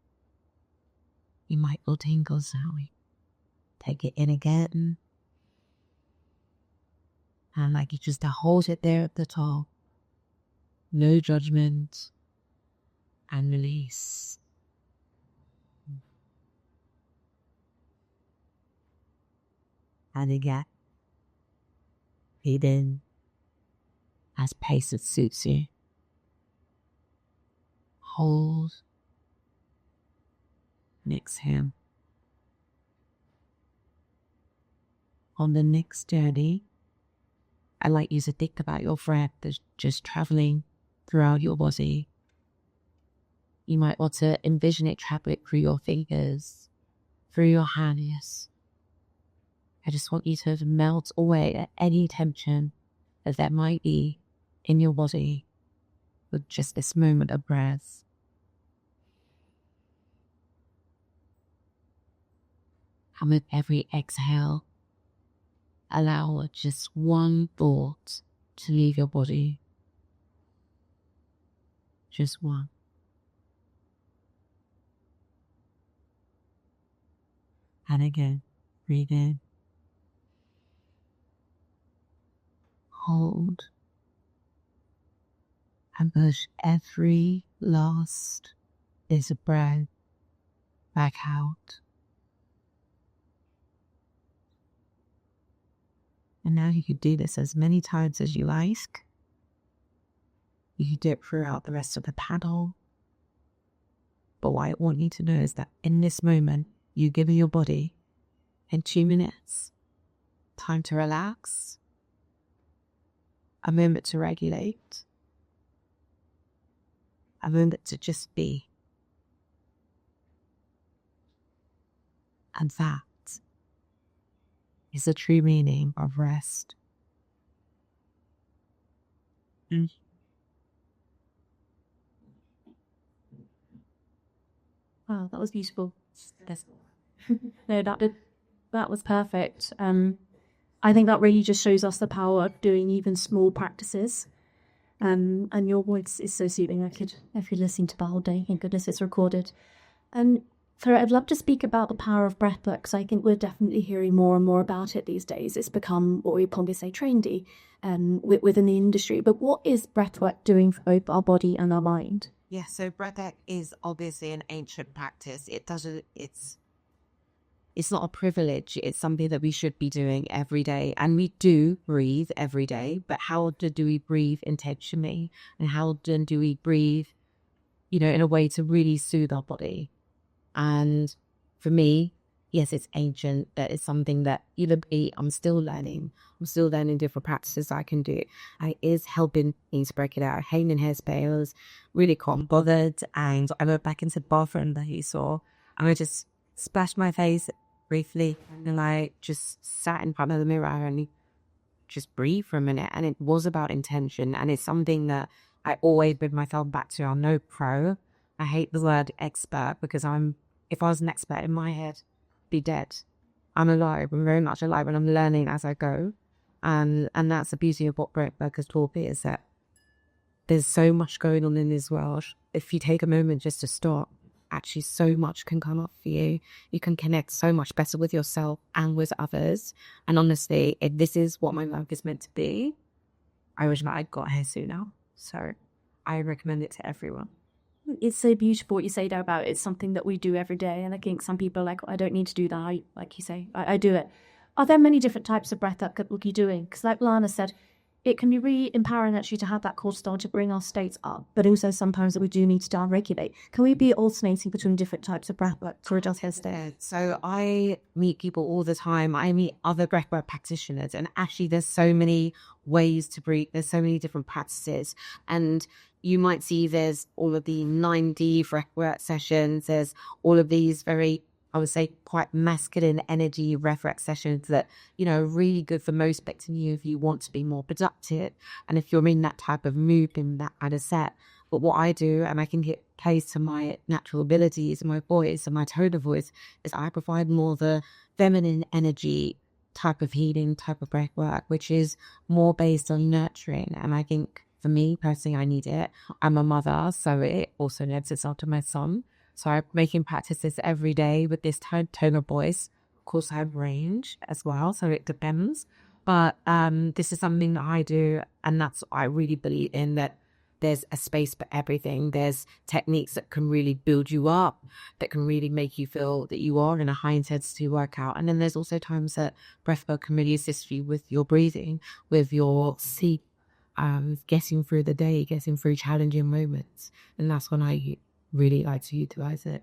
You might feel tingles now. Take it in again. And like you just hold it there at the top. No judgment. And release. And again. Breathe in. As pace that suits you. Hold. And exhale. On the next journey, I'd like you to think about your breath that's just traveling throughout your body. You might want to envision it traveling through your fingers, through your hands. I just want you to melt away at any tension that there might be in your body with just this moment of breath. And with every exhale, allow just one thought to leave your body. Just one. And again, breathe in. hold, and push every last bit of breath back out. And now you could do this as many times as you like. You could do it throughout the rest of the paddle. But what I want you to know is that in this moment, you give your body in 2 minutes time to relax, a moment to regulate, a moment to just be. And that is the true meaning of rest. Wow, that was beautiful. No, that was perfect. I think that really just shows us the power of doing even small practices. And your voice is so soothing. I could listen to that all day. Thank goodness it's recorded. And I'd love to speak about the power of breathwork, because I think we're definitely hearing more and more about it these days. It's become what we probably say trendy within the industry. But what is breathwork doing for both our body and our mind? Yeah, so breathwork is obviously an ancient practice. It's not a privilege. It's something that we should be doing every day. And we do breathe every day. But how often do we breathe intentionally? And how often do we breathe, in a way to really soothe our body? And for me, yes, it's ancient. That is something that I'm still learning. I'm still learning different practices I can do. It is helping me to break it out. Hanging in hairspray, I was really quite bothered. And I went back into the bathroom that you saw. And I just splashed my face briefly. And I just sat in front of the mirror and just breathe for a minute. And it was about intention. And it's something that I always bring myself back to. I'm no pro. I hate the word expert, because if I was an expert in my head, I'd be dead. I'm alive. I'm very much alive, and I'm learning as I go. And that's the beauty of what breathwork has taught me, is that there's so much going on in this world. If you take a moment just to stop, actually so much can come up for you. You can connect so much better with yourself and with others. And honestly, if this is what my life is meant to be, I wish that I'd got here sooner. So I recommend it to everyone. It's so beautiful what you say there about it's something that we do every day. And I think some people are like, I don't need to do that. Like you say, I do it. Are there many different types of breath that you're doing? Because like Lana said, it can be really empowering actually to have that cortisol to bring our states up. But also sometimes that we do need to down-regulate. Can we be alternating between different types of breath work to adjust our state? So I meet people all the time. I meet other breathwork practitioners. And actually there's so many ways to breathe. There's so many different practices. And you might see there's all of the 9D breathwork sessions. There's all of these very, I would say, quite masculine energy breathwork sessions that, are really good for most aspects of you if you want to be more productive. And if you're in that type of mood, in that kind of set. But what I do, and I can get plays to my natural abilities and my voice and my tone of voice, is I provide more the feminine energy type of healing, type of breathwork, which is more based on nurturing. And I think for me personally, I need it. I'm a mother, so it also lends itself to my son. So I'm making practices every day with this tone of voice. Of course, I have range as well, so it depends. But this is something that I do, and that's what I really believe in, that there's a space for everything. There's techniques that can really build you up, that can really make you feel that you are in a high intensity workout. And then there's also times that breathwork can really assist you with your breathing, with your sleep, getting through the day, getting through challenging moments. And that's when I really like to utilize it.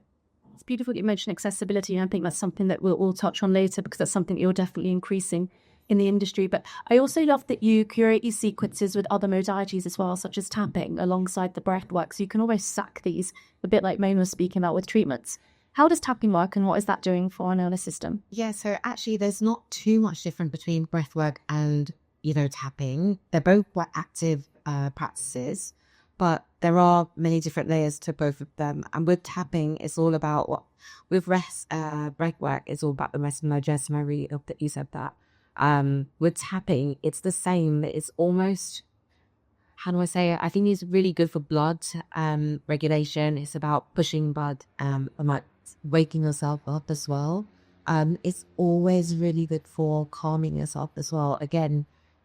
It's beautiful that you mentioned accessibility. And I think that's something that we'll all touch on later, because that's something that you're definitely increasing in the industry. But I also love that you curate these sequences with other modalities as well, such as tapping alongside the breath work. So you can always stack these, a bit like Maine was speaking about with treatments. How does tapping work, and what is that doing for our nervous system? Yeah, so actually there's not too much different between breathwork and tapping. They're both quite active practices, but there are many different layers to both of them. And with tapping, it's all about with breathwork, it's all about the rest and digest. And I really hope that you said that. With tapping, it's the same. It's almost, how do I say it? I think it's really good for blood regulation. It's about pushing blood, about waking yourself up as well. It's always really good for calming yourself as well. Again,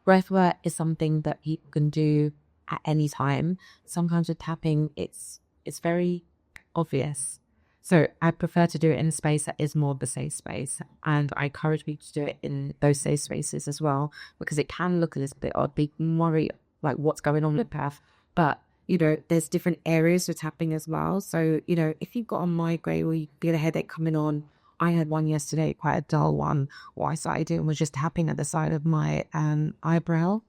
breathwork is something that people can do at any time. Sometimes with tapping, it's very obvious. So I prefer to do it in a space that is more of a safe space. And I encourage people to do it in those safe spaces as well, because it can look a little bit odd. People can worry like what's going on with path. But, there's different areas for tapping as well. So, if you've got a migraine or you feel a headache coming on, I had one yesterday, quite a dull one. What I started doing was just tapping at the side of my eyebrow.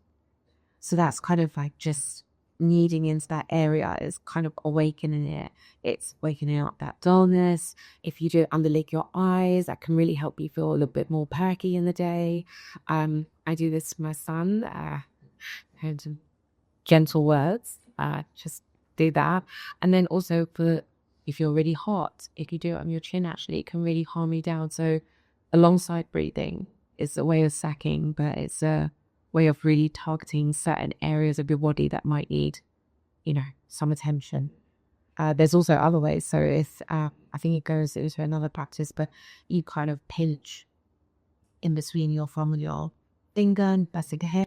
So that's kind of like just kneading into that area, is kind of awakening it. It's wakening up that dullness. If you do it underneath your eyes, that can really help you feel a little bit more perky in the day. I do this for my son. Heard some gentle words. Just do that. And then also for if you're really hot, if you do it on your chin, actually, it can really calm you down. So alongside breathing, it's a way of sacking, but it's a way of really targeting certain areas of your body that might need, some attention. There's also other ways. So if I think it goes into another practice, but you kind of pinch in between your thumb and your finger and basic hair.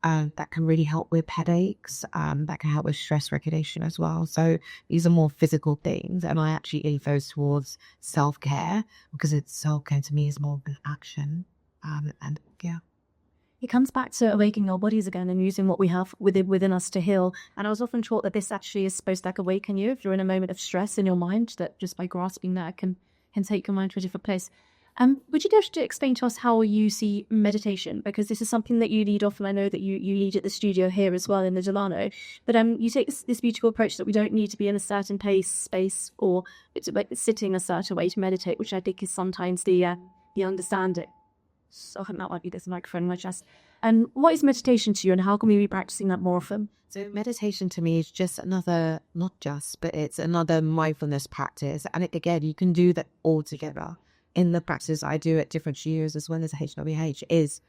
That can really help with headaches. That can help with stress regulation as well. So these are more physical things, and I actually lean those towards self-care, because self-care to me is more of an action. And yeah. It comes back to awakening our bodies again and using what we have within us to heal. And I was often taught that this actually is supposed to like awaken you if you're in a moment of stress in your mind, that just by grasping that can take your mind to a different place. Would you just explain to us how you see meditation? Because this is something that you lead off, and I know that you lead at the studio here as well in the Delano. But you take this beautiful approach that we don't need to be in a certain space, or it's like sitting a certain way to meditate, which I think is sometimes the understanding. So I think that might be this microphone in my chest. And what is meditation to you, and how can we be practicing that more often? So meditation to me is just another, but it's another mindfulness practice. And again, you can do that all together. In the practice I do at different studios as well as HWH,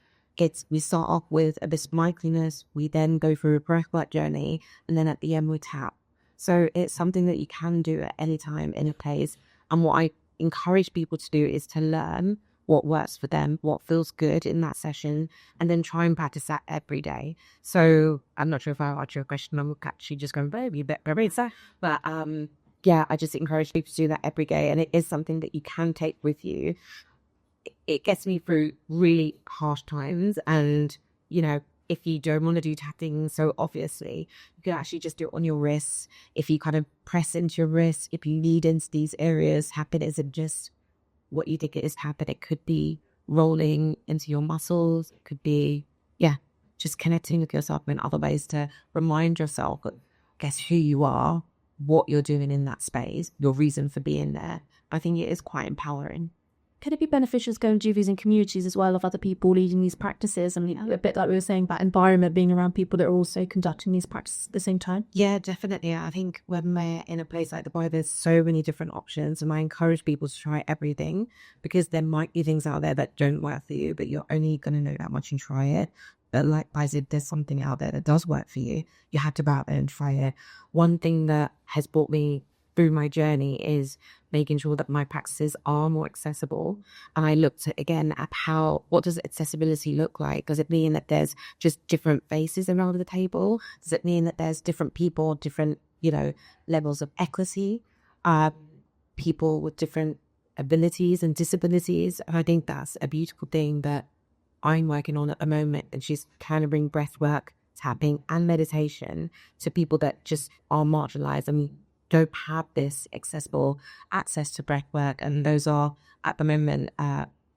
we start off with a bit of mindfulness, we then go through a breathwork journey, and then at the end we tap. So it's something that you can do at any time in a place. And what I encourage people to do is to learn what works for them, what feels good in that session, and then try and practice that every day. So I'm not sure if I answered your question. I'm actually just going, baby, but yeah, I just encourage people to do that every day. And it is something that you can take with you. It gets me through really harsh times. And, if you don't want to do tapping, so obviously, you can actually just do it on your wrists. If you kind of press into your wrists, if you lead into these areas, tapping isn't just what you think it is tapping. It could be rolling into your muscles. It could be, just connecting with yourself in other ways to remind yourself, who you are, what you're doing in that space, your reason for being there. I think it is quite empowering. Could it be beneficial to go and do these in communities as well, of other people leading these practices? I mean, a bit like we were saying about environment, being around people that are also conducting these practices at the same time. Yeah, definitely. I think when we're in a place like Dubai, there's so many different options, and I encourage people to try everything, because there might be things out there that don't work for you, but you're only going to know that much and try it. But like I said, there's something out there that does work for you. You have to go out there and try it. One thing that has brought me through my journey is making sure that my practices are more accessible. And I looked at what does accessibility look like? Does it mean that there's just different faces around the table? Does it mean that there's different people, different, levels of equity, people with different abilities and disabilities? And I think that's a beautiful thing that I'm working on at the moment, and she's kind of bring breathwork, tapping and meditation to people that just are marginalized and don't have this accessible access to breathwork. And those are at the moment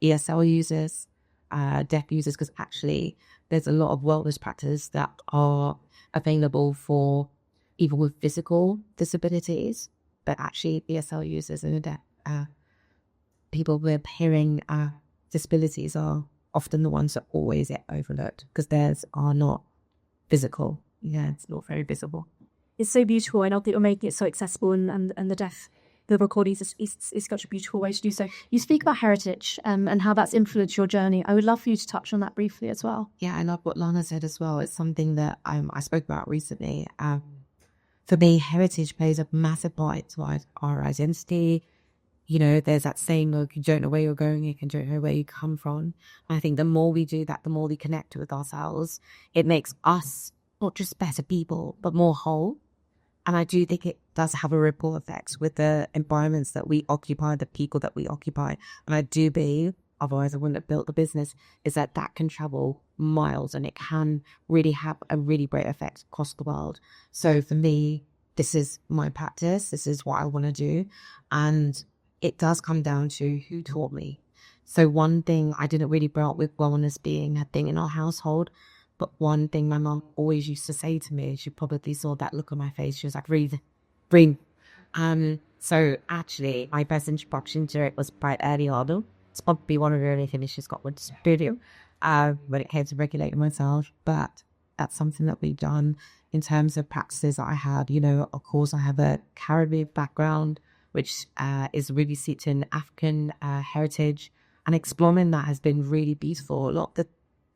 ESL users, deaf users, because actually there's a lot of wellness practices that are available for even with physical disabilities, but actually ESL users and deaf people with hearing disabilities are often the ones that always get overlooked, because theirs are not physical. Yeah, it's not very visible. It's so beautiful. I know that you're making it so accessible, and the deaf, the recordings is such a beautiful way to do so. You speak about heritage and how that's influenced your journey. I would love for you to touch on that briefly as well. Yeah, I love what Lana said as well. It's something that I spoke about recently. For me, heritage plays a massive part to our identity. You know, there's that saying, look, you don't know where you're going, you don't know where you come from. And I think the more we do that, the more we connect with ourselves, it makes us not just better people, but more whole. And I do think it does have a ripple effect with the environments that we occupy, the people that we occupy. And I do believe, otherwise I wouldn't have built the business, is that can travel miles and it can really have a really great effect across the world. So for me, this is my practice. This is what I want to do. And it does come down to who taught me. So one thing, I didn't really grow up with wellness being a thing in our household, but one thing my mom always used to say to me, she probably saw that look on my face, she was like, breathe. So actually, my best introduction to it was quite early on. It's probably one of the early things she's got with studio when it came to regulating myself. But that's something that we've done in terms of practices that I had. You know, of course, I have a Caribbean background, which is really seated in African heritage, and exploring that has been really beautiful. A lot of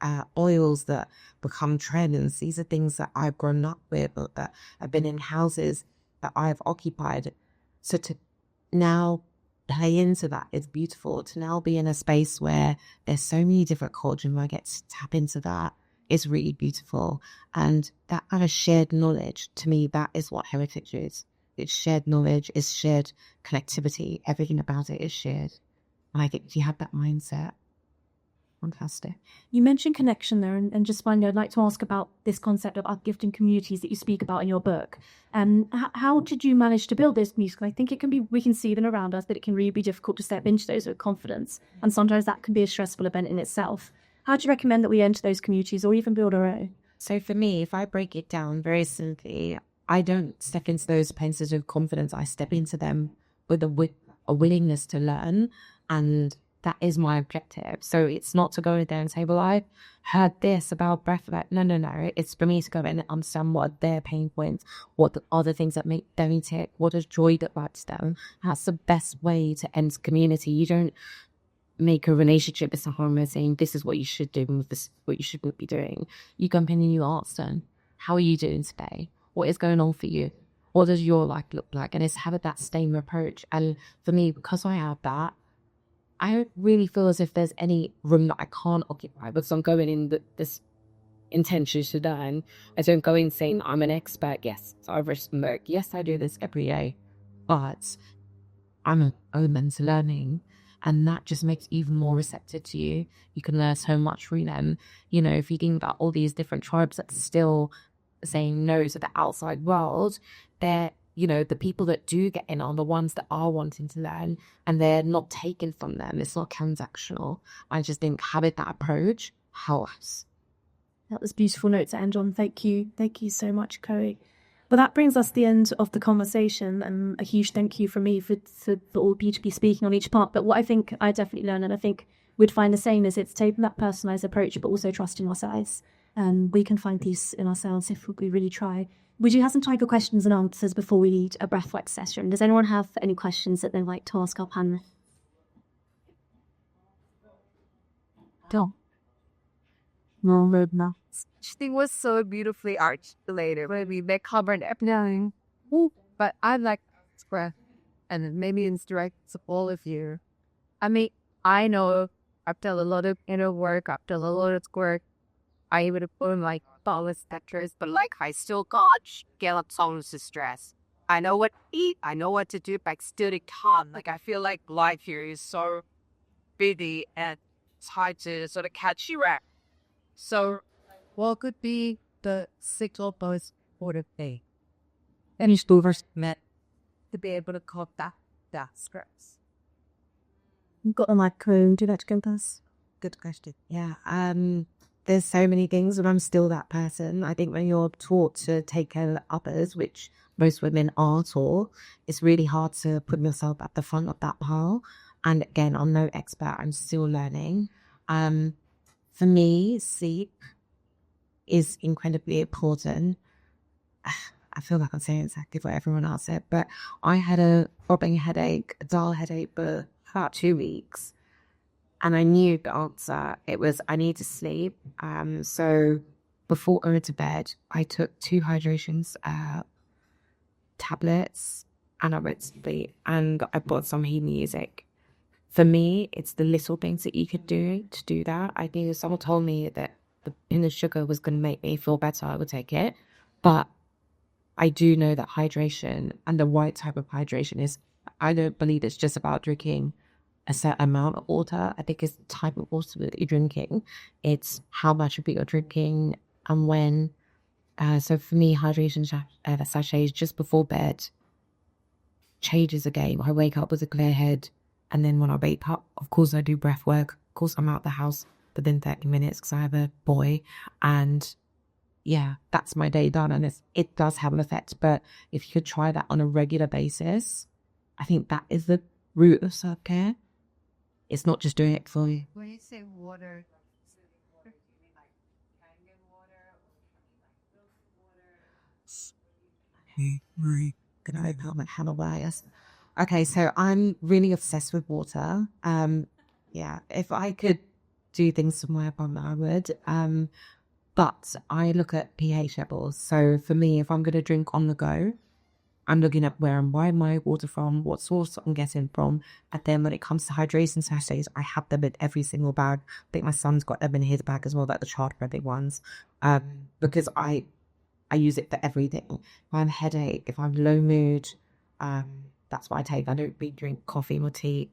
the oils that become trends, these are things that I've grown up with, or that have been in houses that I've occupied. So to now play into that is beautiful. To now be in a space where there's so many different cultures and I get to tap into that is really beautiful. And that kind of shared knowledge, to me, that is what heritage is. It's shared knowledge, it's shared connectivity. Everything about it is shared. And I think if you have that mindset, fantastic. You mentioned connection there, and just finally, I'd like to ask about this concept of uplifting communities that you speak about in your book. How did you manage to build those communities? Because I think we can see them around us, but it can really be difficult to step into those with confidence. And sometimes that can be a stressful event in itself. How do you recommend that we enter those communities or even build our own? So for me, if I break it down very simply, I don't step into those places with confidence. I step into them with a willingness to learn, and that is my objective. So it's not to go in there and say, well, I heard this about breathwork. No. It's for me to go in and understand what are their pain points, what are the things that make them tick, what does joy look like to them. That's the best way to end community. You don't make a relationship with someone by saying, this is what you should do and this is what you shouldn't be doing. You come in and you ask them, how are you doing today? What is going on for you? What does your life look like? And it's having that same approach. And for me, because I have that, I don't really feel as if there's any room that I can't occupy because I'm going in this intention to learn. I don't go in saying I'm an expert. Yes, so I smoke. Yes, I do this every day. But I'm open to learning. And that just makes you even more receptive to you. You can learn so much from them. You know, if you think about all these different tribes that still saying no to the outside world, they're, you know, the people that do get in are the ones that are wanting to learn, and they're not taken from them. It's not transactional. I just think having that approach helps. That was a beautiful note to end on. Thank you. Thank you so much, Chloé. Well, that brings us to the end of the conversation, and a huge thank you from me for all of you to be speaking on each part. But what I think I definitely learned, and I think we'd find the same, is it's taking that personalised approach, but also trusting ourselves. And we can find peace in ourselves if we really try. We do have some time for questions and answers before we lead a breathwork session. Does anyone have any questions that they'd like to ask our panel? Don't. No, roadmap. She was so beautifully articulated. Maybe they covered everything. But I'd like to express, and maybe it's direct to all of you. I mean, I know I've done a lot of inner work, I've done a lot of work. I would have put like ballast sectors, but like I still got get up tolerance to stress. I know what to eat, I know what to do, but I still can't. Like I feel like life here is so busy and it's hard to sort of catch you up. So what could be the signal most important thing? And you still meant to be able to cope that stress. You've got the microphone. Do that to go first. Good question. Yeah. There's so many things, but I'm still that person. I think when you're taught to take care of others, which most women are taught, it's really hard to put yourself at the front of that pile. And again, I'm no expert. I'm still learning. For me, sleep is incredibly important. I feel like I'm saying exactly what everyone else said, but I had a throbbing headache, a dull headache for about 2 weeks. And I knew the answer. It was, I need to sleep. So before going to bed, I took 2 hydration tablets. and I went to sleep, and I bought some heat music. For me, it's the little things that you could do to do that. I knew someone told me that the pin of sugar was going to make me feel better, I would take it. But I do know that hydration and the right type of hydration is, I don't believe it's just about drinking a certain amount of water. I think it's the type of water that you're drinking. It's how much of it you're drinking and when. So for me, hydration sachets just before bed changes the game. I wake up with a clear head, and then when I wake up, of course I do breath work. Of course I'm out the house within 30 minutes because I have a boy, and yeah, that's my day done. And it does have an effect. But if you could try that on a regular basis, I think that is the root of self-care. It's not just doing it for you. When you say water, Hey, Marie, can I help my handle bias? Okay, so I'm really obsessed with water. Yeah, if I could do things somewhere upon I would. But I look at pH levels. So for me, if I'm going to drink on the go, I'm looking at where I'm buying my water from, what source I'm getting from. And then when it comes to hydration sachets, I have them in every single bag. I think my son's got them in his bag as well, like the child-friendly ones. Because I use it for everything. If I'm headache, if I'm low mood, that's what I take. I don't really drink coffee or tea.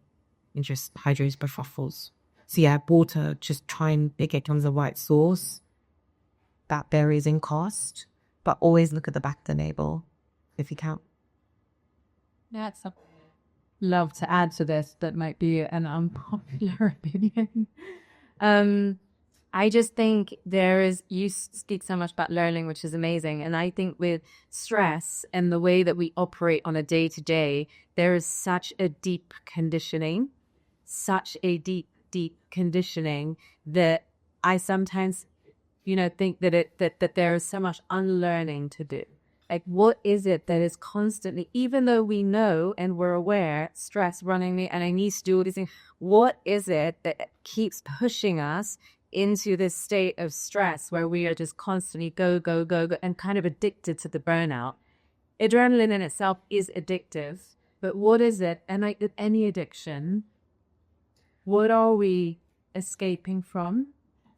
And just hydrates by truffles. So yeah, water, just try and pick it from the right source. That varies in cost, but always look at the back of the label if you can. that's something I'd love to add to this that might be an unpopular opinion. I just think you speak so much about learning, which is amazing. And I think with stress and the way that we operate on a day to day, there is such a deep conditioning that I sometimes, think that there is so much unlearning to do. Like, what is it that is constantly, even though we know and we're aware, stress running me and I need to do all these things, what is it that keeps pushing us into this state of stress where we are just constantly go, go, go, go, and kind of addicted to the burnout? Adrenaline in itself is addictive, but what is it? And like with any addiction, what are we escaping from?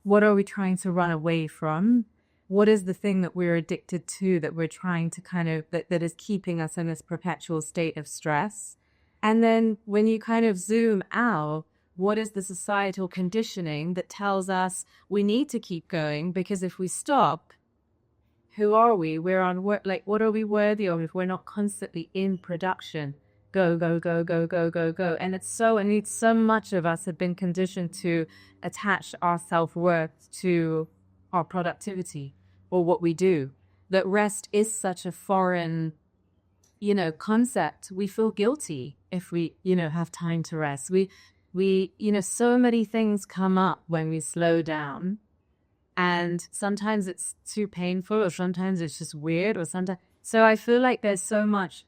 What are we trying to run away from? What is the thing that we're addicted to that we're trying to kind of, that is keeping us in this perpetual state of stress? And then when you kind of zoom out, what is the societal conditioning that tells us we need to keep going? Because if we stop, who are we? We're on work. Like, what are we worthy of if we're not constantly in production? Go, go, go, go, go, go, go. And so much of us have been conditioned to attach our self-worth to our productivity or what we do. That rest is such a foreign, concept. We feel guilty if we, have time to rest. We, so many things come up when we slow down, and sometimes it's too painful, or sometimes it's just weird, so I feel like there's so much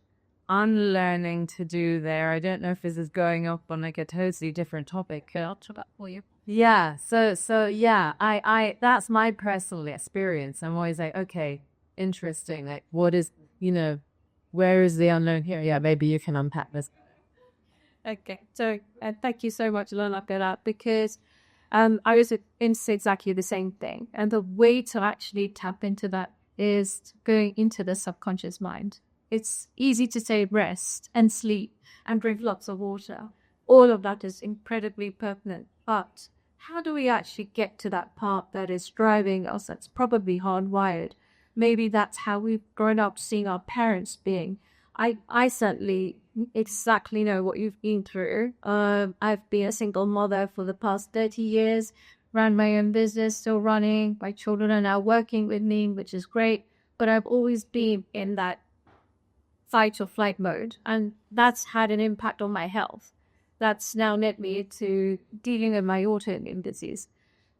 unlearning to do there. I don't know if this is going up on like a totally different topic. I'll talk about for you. Yeah. So yeah, I that's my personal experience. I'm always like, okay, interesting. Like, what is, where is the unknown here? Yeah, maybe you can unpack this. Okay, so thank you so much, Lana, for that, because I was into exactly the same thing. And the way to actually tap into that is going into the subconscious mind. It's easy to say rest and sleep and drink lots of water. All of that is incredibly pertinent. But how do we actually get to that part that is driving us, that's probably hardwired? Maybe that's how we've grown up seeing our parents being. I certainly exactly know what you've been through. I've been a single mother for the past 30 years, ran my own business, still running. My children are now working with me, which is great. But I've always been in that fight or flight mode. And that's had an impact on my health. That's now led me to dealing with my autoimmune disease.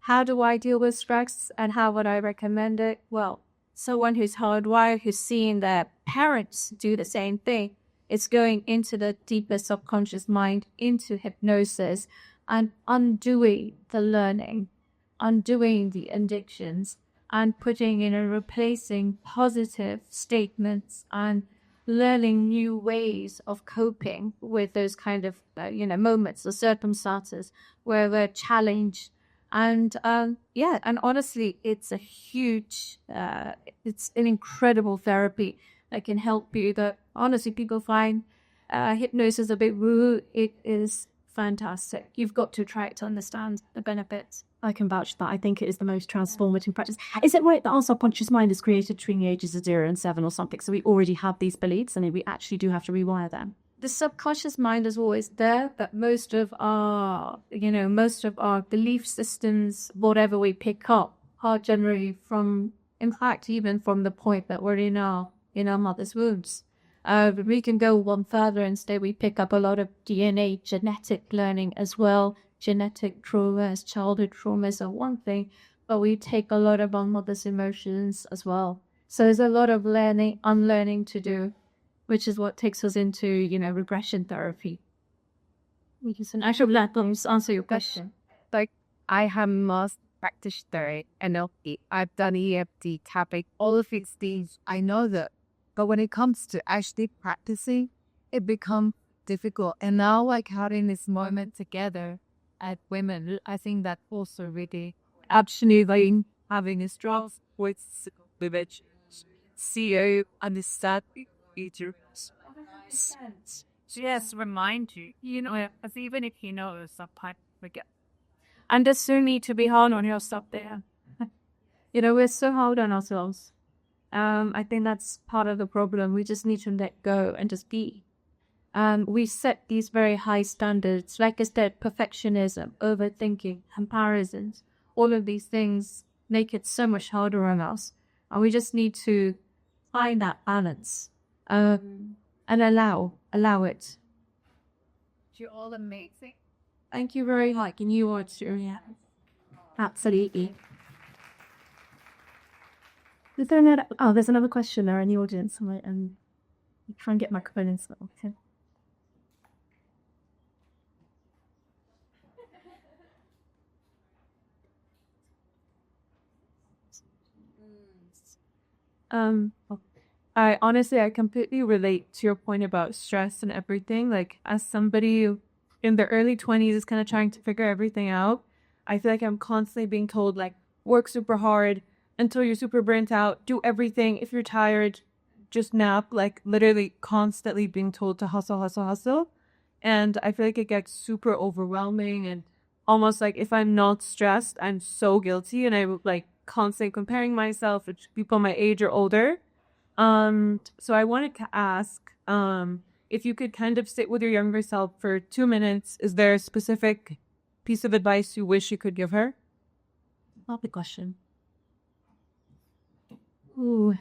How do I deal with stress and how would I recommend it? Well, someone who's hardwired, who's seeing their parents do the same thing, it's going into the deeper subconscious mind, into hypnosis, and undoing the learning, undoing the addictions, and putting in and replacing positive statements and learning new ways of coping with those kind of, moments or circumstances where we're challenged. And and honestly, it's a huge, it's an incredible therapy that can help you. That honestly, people find hypnosis a bit woo. It is fantastic. You've got to try it to understand the benefits. I can vouch for that. I think it is the most transformative practice. Is it right that our subconscious mind is created between the ages of 0 and 7 or something? So we already have these beliefs and we actually do have to rewire them. The subconscious mind is always there, but most of our belief systems, whatever we pick up, are generally from, in fact, even from the point that we're in our mother's wombs. We can go one further and say we pick up a lot of DNA, genetic learning as well. Genetic traumas, childhood traumas are one thing, but we take a lot of our mother's emotions as well. So there's a lot of learning, unlearning to do, which is what takes us into, regression therapy. And actually, let me answer your question. Like, I have master practitioner NLP. I've done EFT, tapping, all of these things. I know that. But when it comes to actually practicing, it becomes difficult. And now, like, having this moment together as women, I think that also really absolutely having a strong voice with CEO understand each yes, remind you, as even if you know sometimes forget. And there's no need to be hard on yourself there. We're so hard on ourselves. I think that's part of the problem. We just need to let go and just be. We set these very high standards, like I said, perfectionism, overthinking, comparisons, all of these things make it so much harder on us. And we just need to find that balance and allow it. You're all amazing. Thank you very much. And you are too, yeah. Absolutely. There's another question there in the audience. I'm try and get my components. Okay. I completely relate to your point about stress and everything. Like, as somebody in their early 20s is kind of trying to figure everything out, I feel like I'm constantly being told, like, work super hard until you're super burnt out, do everything. If you're tired, just nap, like literally constantly being told to hustle. And I feel like it gets super overwhelming, and almost like if I'm not stressed, I'm so guilty, and I'm like constantly comparing myself with people my age or older. So I wanted to ask, if you could kind of sit with your younger self for 2 minutes, is there a specific piece of advice you wish you could give her? Love the question. Ooh,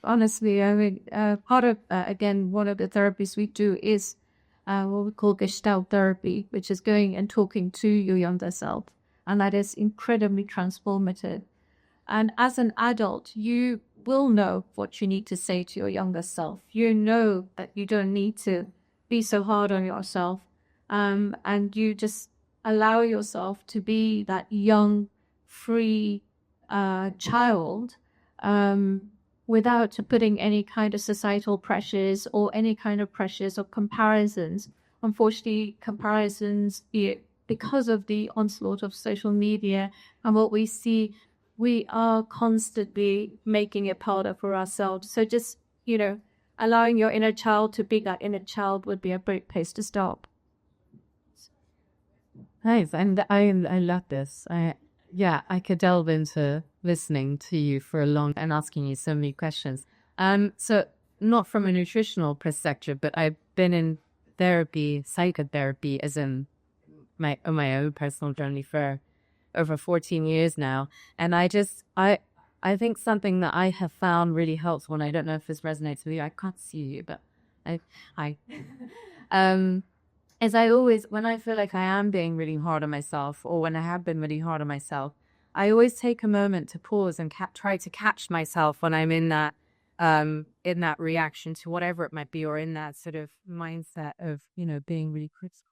honestly, I mean, part of, again, one of the therapies we do is what we call Gestalt therapy, which is going and talking to your younger self. And that is incredibly transformative. And as an adult, you will know what you need to say to your younger self. You know that you don't need to be so hard on yourself. And you just allow yourself to be that young, free child without putting any kind of societal pressures or any kind of pressures or comparisons. Unfortunately, comparisons, because of the onslaught of social media and what we see, we are constantly making it harder for ourselves. So just, allowing your inner child to be that inner child would be a great place to start. Nice. And I love this. I could delve into listening to you for a long and asking you so many questions. So not from a nutritional perspective, but I've been in therapy, psychotherapy, as in my own personal journey for over 14 years now. And I think something that I have found really helps when, I don't know if this resonates with you, I can't see you, but is I always, when I feel like I am being really hard on myself, or when I have been really hard on myself, I always take a moment to pause and try to catch myself when I'm in that reaction to whatever it might be, or in that sort of mindset of, being really critical.